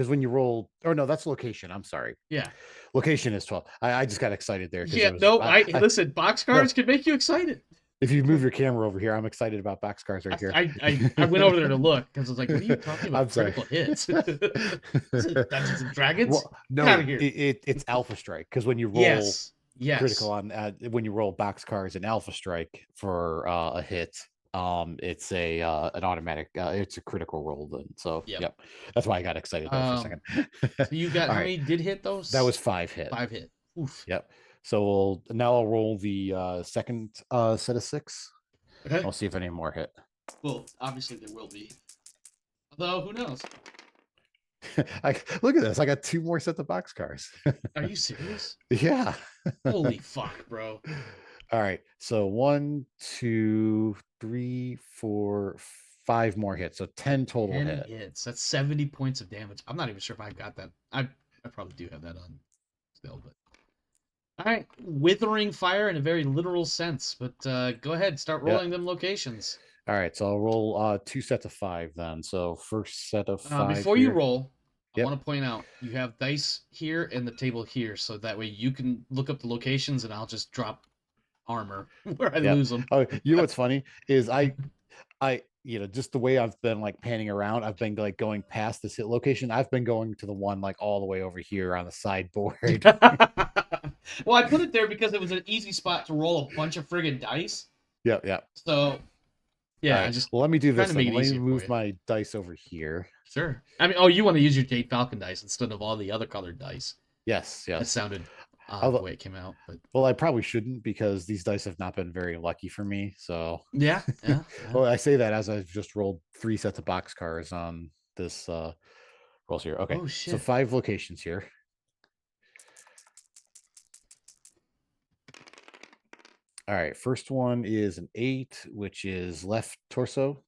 when you roll, or no, that's location. I'm sorry. Yeah. Location is 12. I just got excited there. Yeah. Listen. Boxcars can make you excited. If you move your camera over here, I'm excited about boxcars right here. I went over there to look because I was like, what are you talking about? I'm sorry. Critical hits. Dungeons and Dragons? Well, no, Get out of here. It's Alpha Strike because when you roll Yes. critical on when you roll boxcars in Alpha Strike for a hit, it's an automatic. It's a critical roll then. So Yep. That's why I got excited there for a second. So you got All how right. many did hit those? That was 5 hit. 5 hit. Oof. Yep. So I'll roll the second set of 6. Okay. I'll see if any more hit. Well, obviously there will be. Although, who knows? Look at this. I got 2 more sets of boxcars. Are you serious? Yeah. Holy fuck, bro. All right. So 1, 2, 3, 4, 5 more hits. So 10 total 10 hit. hits. That's 70 points of damage. I'm not even sure if I've got that. I probably do have that on still, but. All right, withering fire in a very literal sense, but go ahead, start rolling them locations. All right, so I'll roll 2 sets of 5 then. So first set of 5. Before you roll, I Yep. want to point out you have dice here and the table here, so that way you can look up the locations, and I'll just drop armor where I lose them. Oh, you know what's funny is I just the way I've been like panning around, I've been like going past this hit location. I've been going to the one like all the way over here on the sideboard. Well, I put it there because it was an easy spot to roll a bunch of friggin' dice. Yeah. So, yeah, right. Well, let me do this. to make it Let me easier for move you. my dice over here. Sure. I mean, you want to use your Jade Falcon dice instead of all the other colored dice. Yes. That sounded odd the way it came out. But well, I probably shouldn't because these dice have not been very lucky for me. So yeah. Well, I say that as I've just rolled 3 sets of boxcars on this rolls here. Okay. Oh, shit. So 5 locations here. All right. First one is an 8, which is left torso.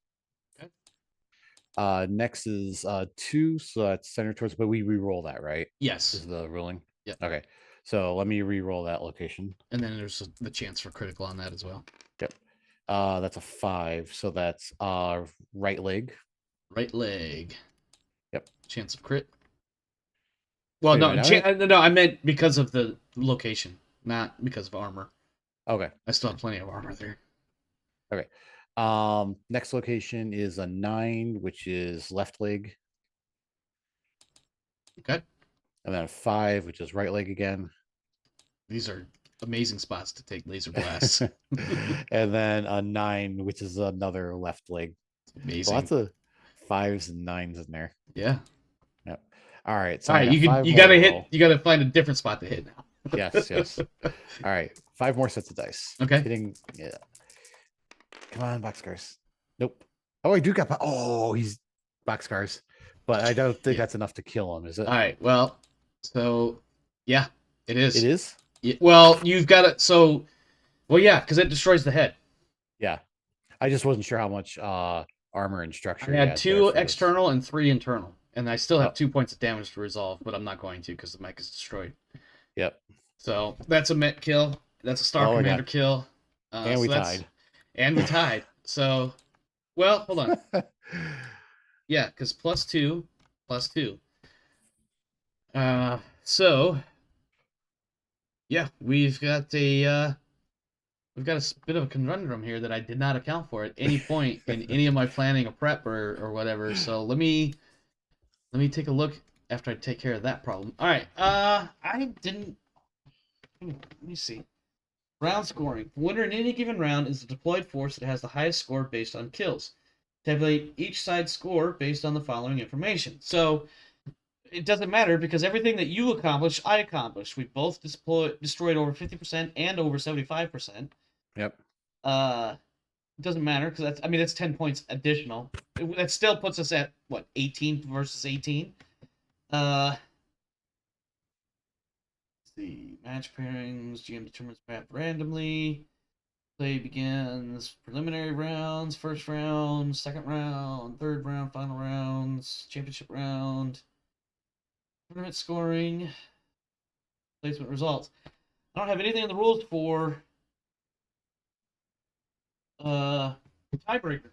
Okay. Next is 2, so that's center torso, but we re-roll that, right? Yes. Is the ruling? Yeah. Okay. So let me re-roll that location. And then there's the chance for critical on that as well. Yep. That's a 5, so that's right leg. Right leg. Yep. Chance of crit. Well, Wait, no, I meant because of the location, not because of armor. Okay. I still have plenty of armor there. Okay. Next location is a 9, which is left leg. Okay. And then a 5, which is right leg again. These are amazing spots to take laser blasts. And then a 9, which is another left leg. Amazing. Lots of 5s and 9s in there. Yeah. Yep. All right. So all right, you gotta hit. You gotta find a different spot to hit now. Yes. All right. 5 more sets of dice. Okay. Hitting. Yeah. Come on, boxcars. Nope. Oh, I do got. Oh, he's boxcars, but I don't think that's enough to kill him, is it? All right. Well, so yeah, it is. It is. Yeah, well, you've got it. So, well, yeah, because it destroys the head. Yeah. I just wasn't sure how much armor and structure. I had 2 external and 3 internal, and I still have 2 points of damage to resolve, but I'm not going to because the mic is destroyed. Yep. So that's a Met kill. That's a Star Commander kill. And we tied. And we tied. So, well, hold on. Yeah, because +2. So, yeah, we've got a bit of a conundrum here that I did not account for at any point in any of my planning or prep or whatever. So let me take a look after I take care of that problem. All right. I didn't. Let me see. Round scoring. The winner in any given round is the deployed force that has the highest score based on kills. Tabulate each side's score based on the following information. So it doesn't matter because everything that you accomplish, I accomplished. We both destroyed over 50% and over 75%. Yep. It doesn't matter because that's, I mean, that's 10 points additional. That still puts us at what, 18 versus 18. Let's see, match pairings. GM determines map randomly. Play begins. Preliminary rounds, first round, second round, third round, final rounds, championship round. Tournament scoring. Placement results. I don't have anything in the rules for tiebreaker.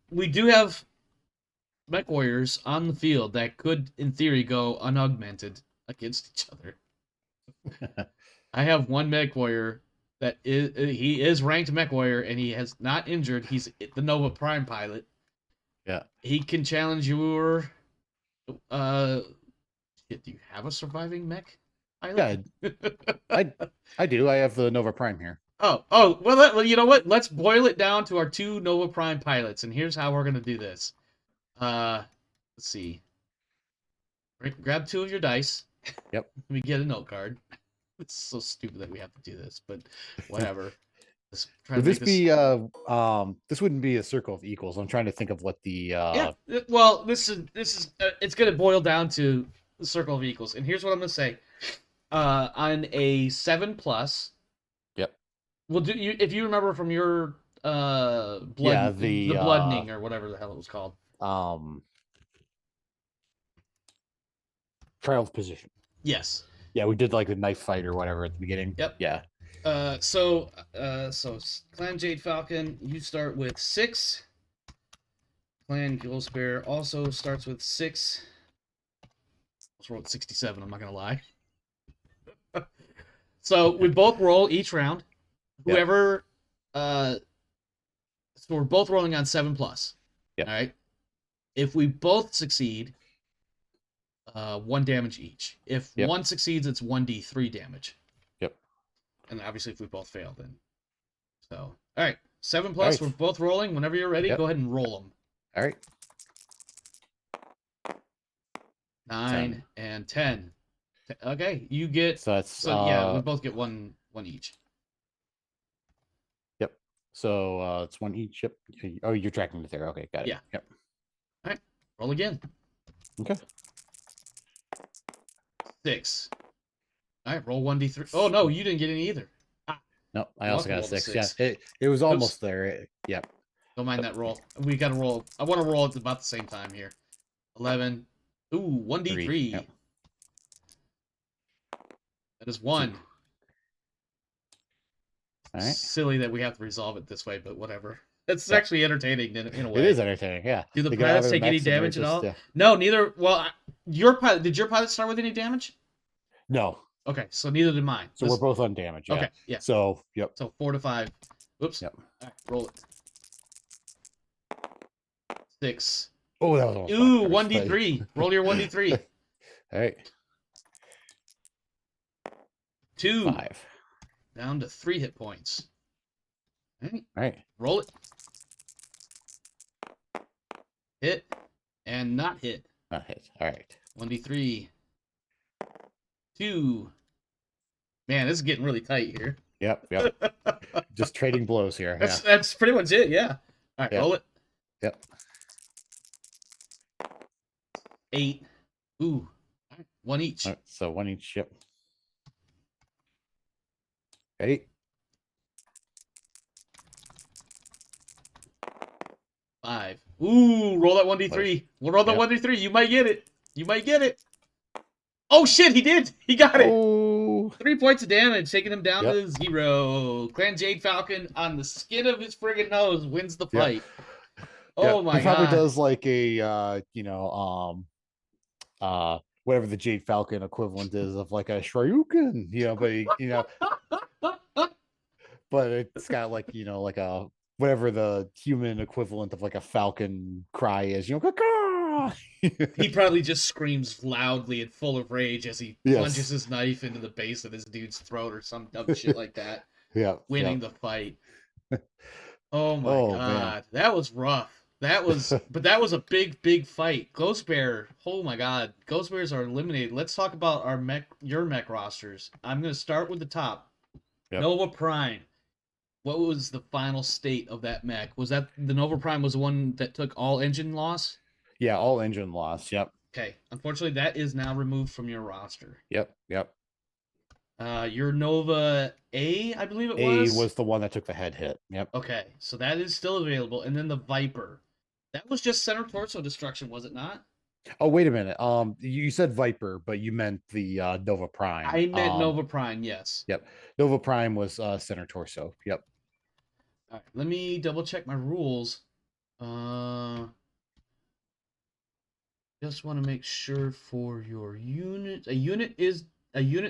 We do have mech warriors on the field that could, in theory, go unaugmented against each other. I have one mech warrior that he is ranked mech warrior and he has not injured. He's the Nova Prime pilot. Yeah. He can challenge your do you have a surviving mech pilot? Yeah, I do. I have the Nova Prime here. Oh, well, you know what? Let's boil it down to our 2 Nova Prime pilots, and here's how we're gonna do this. Let's see. Grab 2 of your dice. Yep. Let me get a note card. It's so stupid that we have to do this, but whatever. Let's try Would to this make be this wouldn't be a circle of equals. I'm trying to think of what the yeah. Well, this is it's gonna boil down to the circle of equals, and here's what I'm gonna say. On a 7+. Yep. We'll do you if you remember from your blood, Yeah, the bloodening or whatever the hell it was called. Trial of position. Yes. Yeah, we did like a knife fight or whatever at the beginning. Yep. Yeah. So Clan Jade Falcon, you start with 6. Clan Ghost Bear also starts with 6. I was rolled 67. I'm not gonna lie. So we both roll each round. Whoever, so we're both rolling on 7+. Yep. All right. If we both succeed, 1 damage each. If one succeeds, it's 1d3 damage. Yep. And obviously, if we both fail, then so all right, 7+. We're both rolling. Whenever you're ready, go ahead and roll them. All right. 9 and 10. Okay, you get. So that's yeah, we both get one each. Yep. So it's 1 each. Yep. Oh, you're tracking it there. Okay, got it. Yeah. Yep. All right, roll again. Okay. 6. All right, roll 1d3. Oh no, you didn't get any either. No, I also got a 6. 6. Yeah, it was almost there. Yep. Don't mind that roll. We got to roll. I want to roll at about the same time here. 11. Ooh, 1d3. Yep. That is 1. All right. Silly that we have to resolve it this way, but whatever. It's actually entertaining in a way. It is entertaining, yeah. Do the pilots take any damage at all? Yeah. No, neither. Well, your pilot. Did your pilot start with any damage? No. Okay, so neither did mine. So we're both on damage. Yeah. Okay, yeah. So, yep. So 4 to 5. Oops. Yep. All right, roll it. 6. Oh, that was almost Ooh, 1d3. Roll your 1d3. All right. 2. 5. Down to 3 hit points. All right. Roll it. Hit and not hit. Not hit. All right. 1d3. 2. Man, this is getting really tight here. Yep. Just trading blows here. That's pretty much it. Yeah. All right, roll it. Yep. 8. Ooh. All right, 1 each. All right, so 1 each. Yep. Ready? 5. Ooh, roll that 1d3. We'll roll that 1d3. You might get it. Oh shit, he did. He got it. Oh. 3 points of damage, taking him down to 0. Clan Jade Falcon on the skin of his friggin' nose wins the fight. Oh my god. He probably does like a whatever the Jade Falcon equivalent is of like a Shoryuken, but but it's got like like a whatever the human equivalent of like a falcon cry is, caw. He probably just screams loudly and full of rage as he plunges his knife into the base of this dude's throat or some dumb shit like that. Winning the fight. Oh my god. Man. That was rough. That was a big fight. Ghost Bear, oh my god. Ghost Bears are eliminated. Let's talk about your mech rosters. I'm gonna start with the top. Nova Prime. what was the final state of that mech? Was that the Nova Prime was the one that took all engine loss? Yeah, all engine loss. Yep. Okay, unfortunately, that is now removed from your roster. Yep. Your Nova A, I believe it A was. was the one that took the head hit. Yep. Okay, so that is still available, and then the Viper. That was just center torso destruction, was it not? Oh, wait a minute. You said Viper, but you meant the Nova Prime. I meant Nova Prime, yes. Yep. Nova Prime was center torso. Yep. All right, let me double check my rules. Just want to make sure for your unit. A unit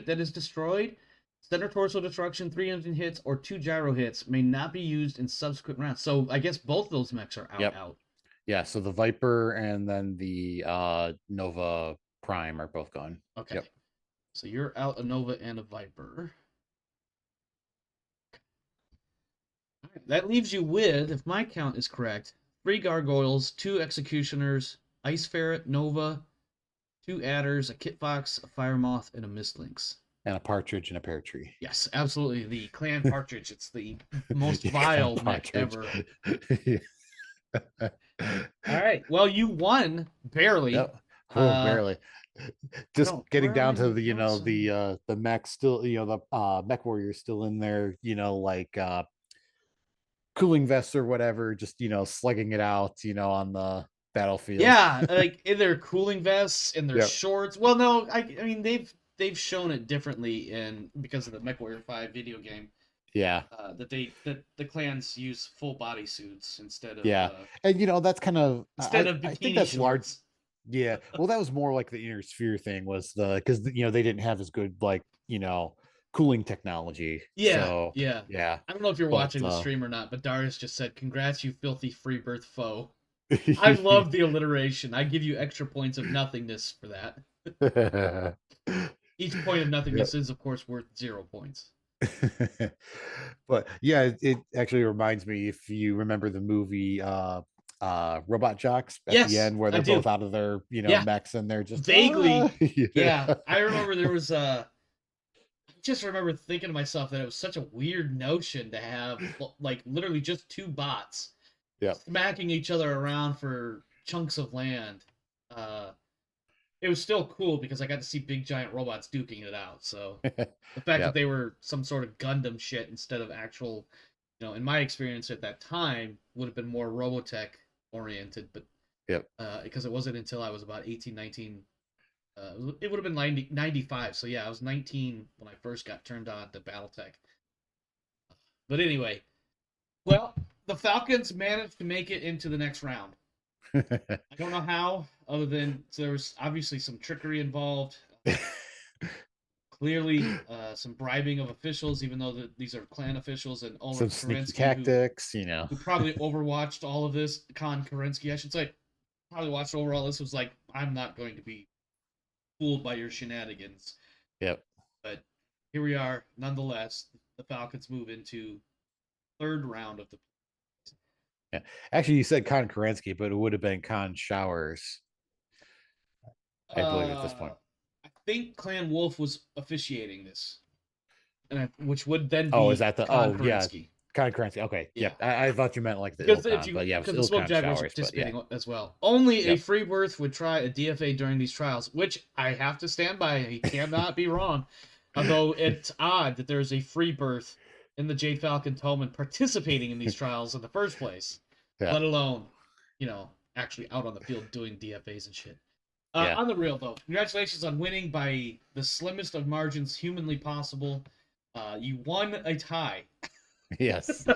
that is destroyed. Center torso destruction, 3 engine hits, or 2 gyro hits may not be used in subsequent rounds. So I guess both of those mechs are out. Yeah, so the Viper and then the Nova Prime are both gone. Okay. Yep. So you're out a Nova and a Viper. All right, that leaves you with, if my count is correct, 3 Gargoyles, 2 Executioners, Ice Ferret, Nova, 2 Adders, a Kit Fox, a Fire Moth, and a Mistlynx. And a Partridge and a Pear Tree. Yes, absolutely. The Clan Partridge. It's the most vile mech ever. All right. Well, you won barely. Yep. Oh, barely. Just getting down to the the mech still, the mech warrior still in there, like cooling vests or whatever, just slugging it out, on the battlefield. Yeah, like in their cooling vests, in their shorts. Well, no, I mean they've shown it differently because of the MechWarrior 5 video game. Yeah. That the clans use full body suits instead of and that's kind of instead of bikini I think that's shorts. large. Yeah, well, that was more like the inner sphere thing was because they didn't have as good cooling technology. Yeah, yeah. I don't know if you're watching the stream or not, but Darius just said, "Congrats, you filthy free birth foe." I love the alliteration. I give you extra points of nothingness for that. Each point of nothingness is, of course, worth 0 points. But yeah, it actually reminds me, if you remember the movie Robot Jocks at the end, where they're both out of their mechs and they're just vaguely I remember there was I just remember thinking to myself that it was such a weird notion to have like literally just 2 bots smacking each other around for chunks of land. It was still cool because I got to see big giant robots duking it out. So the fact that they were some sort of Gundam shit instead of actual, in my experience at that time, would have been more Robotech oriented. But because it wasn't until I was about 18, 19, it would have been 95. So yeah, I was 19 when I first got turned on to BattleTech. But anyway, well, the Falcons managed to make it into the next round. I don't know how, other than there was obviously some trickery involved. Clearly, some bribing of officials, even though these are clan officials, and some sneaky tactics, who probably overwatched all of this. Khan Kerensky, I should say, probably watched over all this. Was like, I'm not going to be fooled by your shenanigans. Yep. But here we are, nonetheless. The Falcons move into 3rd round of the. Yeah, actually, you said Khan Kerensky, but it would have been Khan Showers, I believe, at this point. I think Clan Wolf was officiating this, which would then be is that the Khan Kerensky. Khan Kerensky. Okay, yeah. I thought you meant like the Ilkhan, but yeah, because the Smoke Jaguar was participating as well. Only a free birth would try a DFA during these trials, which I have to stand by. He cannot be wrong. Although it's odd that there's a free birth in the Jade Falcon Tolman participating in these trials in the first place, let alone, actually out on the field doing DFAs and shit. On the real, though, congratulations on winning by the slimmest of margins humanly possible. You won a tie. Yes,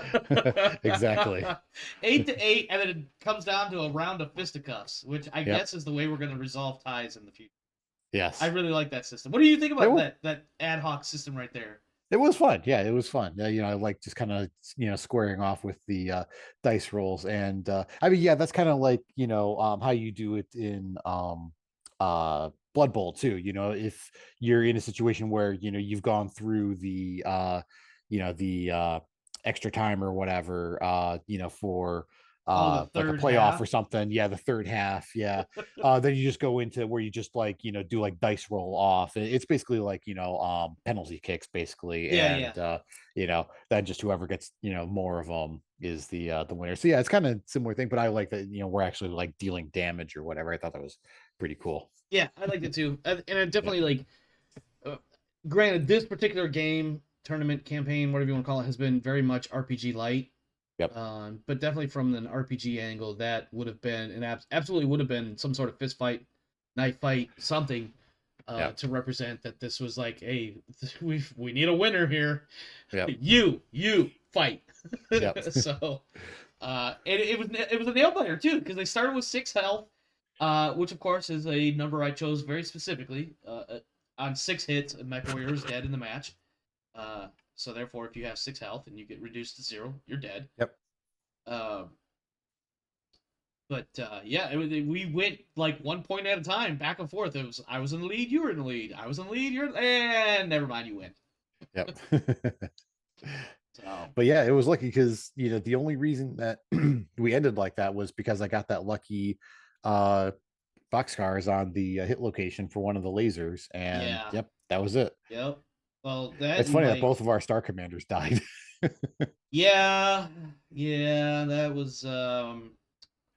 exactly. 8-8, and then it comes down to a round of fisticuffs, which I guess is the way we're going to resolve ties in the future. Yes. I really like that system. What do you think about that ad hoc system right there? It was fun. Yeah, it was fun. I like just kind of, squaring off with the dice rolls. And I mean, yeah, that's kind of like, how you do it in Blood Bowl too. If you're in a situation where, you've gone through the extra time or whatever, for the like a third playoff half? or something. Yeah, the third half. Yeah. Then you just go into where you just like, do like dice roll off. It's basically like, penalty kicks basically. Yeah, And, yeah. then just whoever gets, more of them is the winner. So yeah, it's kind of similar thing, but I like that, we're actually like dealing damage or whatever. I thought that was pretty cool. Yeah, I liked it too. And I Yep. definitely like, uh, granted, this particular game, tournament, campaign, whatever you want to call it, has been very much RPG light. Yep. But definitely from an RPG angle, that would have been absolutely would have been some sort of fist fight, knife fight, something, Yep. to represent that this was like, hey, we need a winner here. Yep. You fight. Yep. So, and it was a nail biter too, because they started with 6 health, which of course is a number I chose very specifically. On 6 hits, a mech warrior is dead in the match. So therefore, if you have 6 health and you get reduced to 0, you're dead. Yep. But yeah, we went like 1 point at a time, back and forth. It was I was in the lead, you were in the lead. I was in the lead, and never mind, you win. Yep. So, But yeah, it was lucky because the only reason that we ended like that was because I got that lucky boxcars on the hit location for one of the lasers, and yeah, yep, that was it. yep. Well, that It's and funny that like, both of our star commanders died. yeah, that was.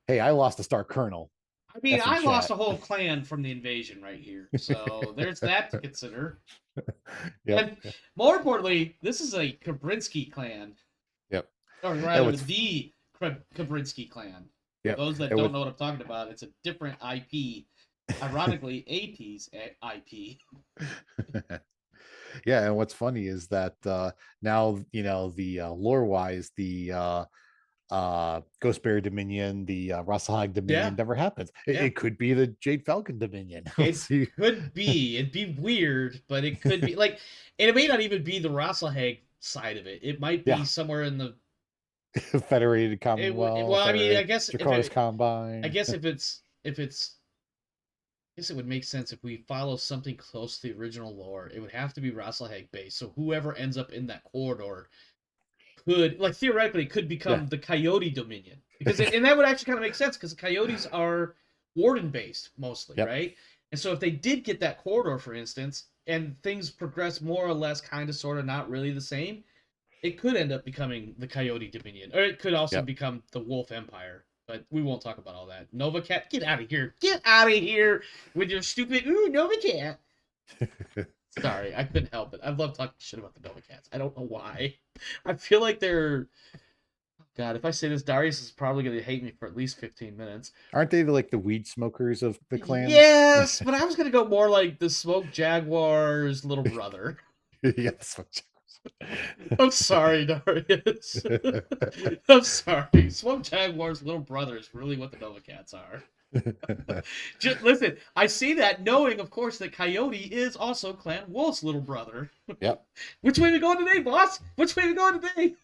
Hey, I lost a star colonel. I mean, That's in I lost a chat. whole clan from the invasion right here, so there's that to consider. Yep. And more importantly, this is a Kabrinsky clan, Yep. or And rather, what's the Kabrinsky clan. For yep. those that And don't what know what I'm talking about, it's a different IP. Ironically, AP's IP. yeah, and what's funny is that now the lore wise the Ghost Bear Dominion, the Rasahag Dominion Yeah, never happens. It, yeah. it could be the Jade Falcon Dominion. Let's It see. could be. It'd be weird, but it could be like, and it may not even be the Rasselhag side of it. It might be Yeah. somewhere in the. Federated Well, Commonwealth I mean, or I guess if Draconis it, I Combine. guess I guess it would make sense if we follow something close to the original lore. It would have to be Rasselhag based. So whoever ends up in that corridor could, like, theoretically, could Yeah. become the Coyote Dominion, because and that would actually kind of make sense, because the Coyotes are Warden based mostly, Yep. right? And so if they did get that corridor, for instance, and things progress more or less, kind of, sort of, not really the same, it could end up becoming the Coyote Dominion, or it could also Yep. become the Wolf Empire. But we won't talk about all that. Nova Cat, get out of here! Get out of here with your stupid Nova Cat. Sorry, I couldn't help it. I love talking shit about the Nova Cats. I don't know why. I feel like they're. God, if I say this, Darius is probably going to hate me for at least 15 minutes. Aren't they like the weed smokers of the clans? Yes, but I was going to go more like the Smoke Jaguar's little brother. Yeah, that's what I'm sorry, Darius. I'm sorry. Smoke Jaguar's little brother is really what the Nova Cats are. Just listen, I see that, knowing, of course, that Coyote is also Clan Wolf's little brother. Yep. Which way we going today, boss? Which way we going today?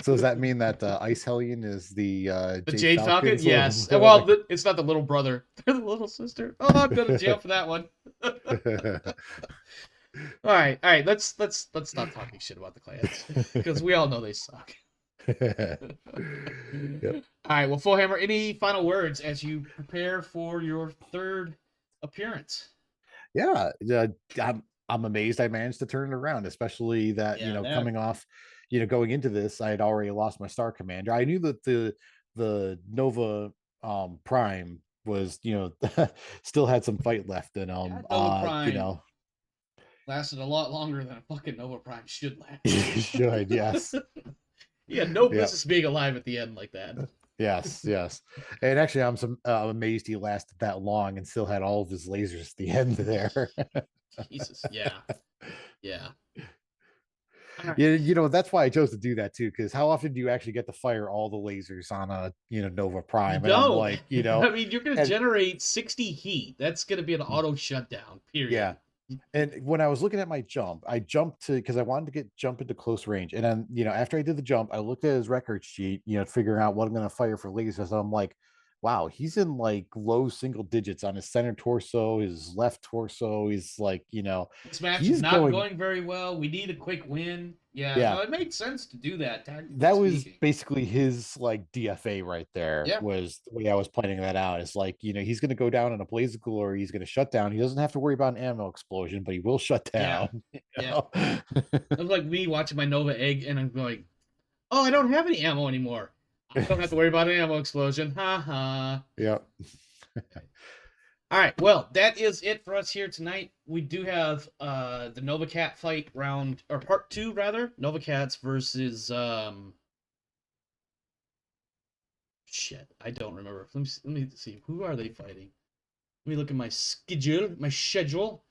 So does that mean that Ice Hellion is the Jade Falcon? Falcon's Yes. little Well, brother? it's not the little brother. They're the little sister. Oh, I'm going to jail for that one. All right. Let's stop talking shit about the clans, because we all know they suck. Yep. All right. Well, Fullhammer, any final words as you prepare for your third appearance? Yeah, I'm amazed I managed to turn it around, especially that coming off, going into this, I had already lost my star commander. I knew that the Nova Prime was still had some fight left in them. Nova Prime lasted a lot longer than a fucking Nova Prime should last. Should, yes. He had no business being alive at the end like that. Yes. And actually, I'm amazed he lasted that long and still had all of his lasers at the end there. Jesus, yeah. Yeah, that's why I chose to do that too, because how often do you actually get to fire all the lasers on a Nova Prime? You don't. And I'm like, I mean, you're gonna generate 60 heat. That's gonna be an auto shutdown, period. Yeah. And when I was looking at my jump, I jumped because I wanted to jump into close range. And then, after I did the jump, I looked at his record sheet, figuring out what I'm going to fire for lasers. I'm like, wow, he's in like low single digits on his center torso, his left torso. He's like, This match is he's not going. going very well. We need a quick win. Yeah, Yeah, no, it made sense to do that, tactically that was speaking. basically his like DFA right there. Yeah. Was the way I was planning that out. It's like, he's going to go down in a blaze of glory. He's going to shut down. He doesn't have to worry about an ammo explosion, but he will shut Yeah. down. Yeah. It was like me watching my Nova egg, and I'm going, oh, I don't have any ammo anymore. I don't have to worry about an ammo explosion. Ha ha. Yeah. All right, well, that is it for us here tonight. We do have the Nova Cat fight round, or part 2 rather. Nova Cats versus shit, I don't remember. Let me see. Who are they fighting? Let me look at my schedule.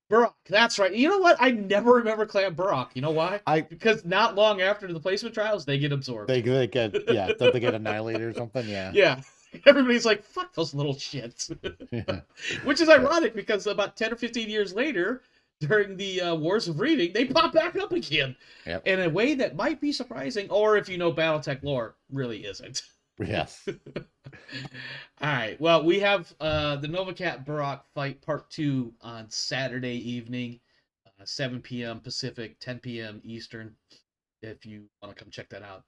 Burrock, that's right. You know what? I never remember Clan Burrock. You know why? Because not long after the placement trials, they get absorbed. They get, yeah, don't they get annihilated or something? Yeah. Yeah. Everybody's like, fuck those little shits. Yeah. Which is ironic because about 10 or 15 years later, during the Wars of Reading, they pop back up again. Yep. In a way that might be surprising, or if you know BattleTech lore, really isn't. Yes. All right. Well, we have the Nova Cat Burrock fight part 2 on Saturday evening, 7 p.m. Pacific, 10 p.m. Eastern. If you want to come check that out,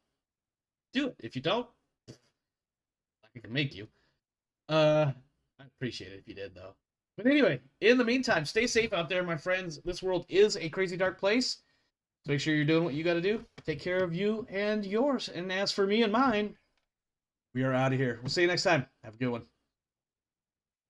do it. If you don't, I can make you. I'd appreciate it if you did, though. But anyway, in the meantime, stay safe out there, my friends. This world is a crazy dark place. So make sure you're doing what you got to do. Take care of you and yours. And as for me and mine, we are out of here. We'll see you next time. Have a good one.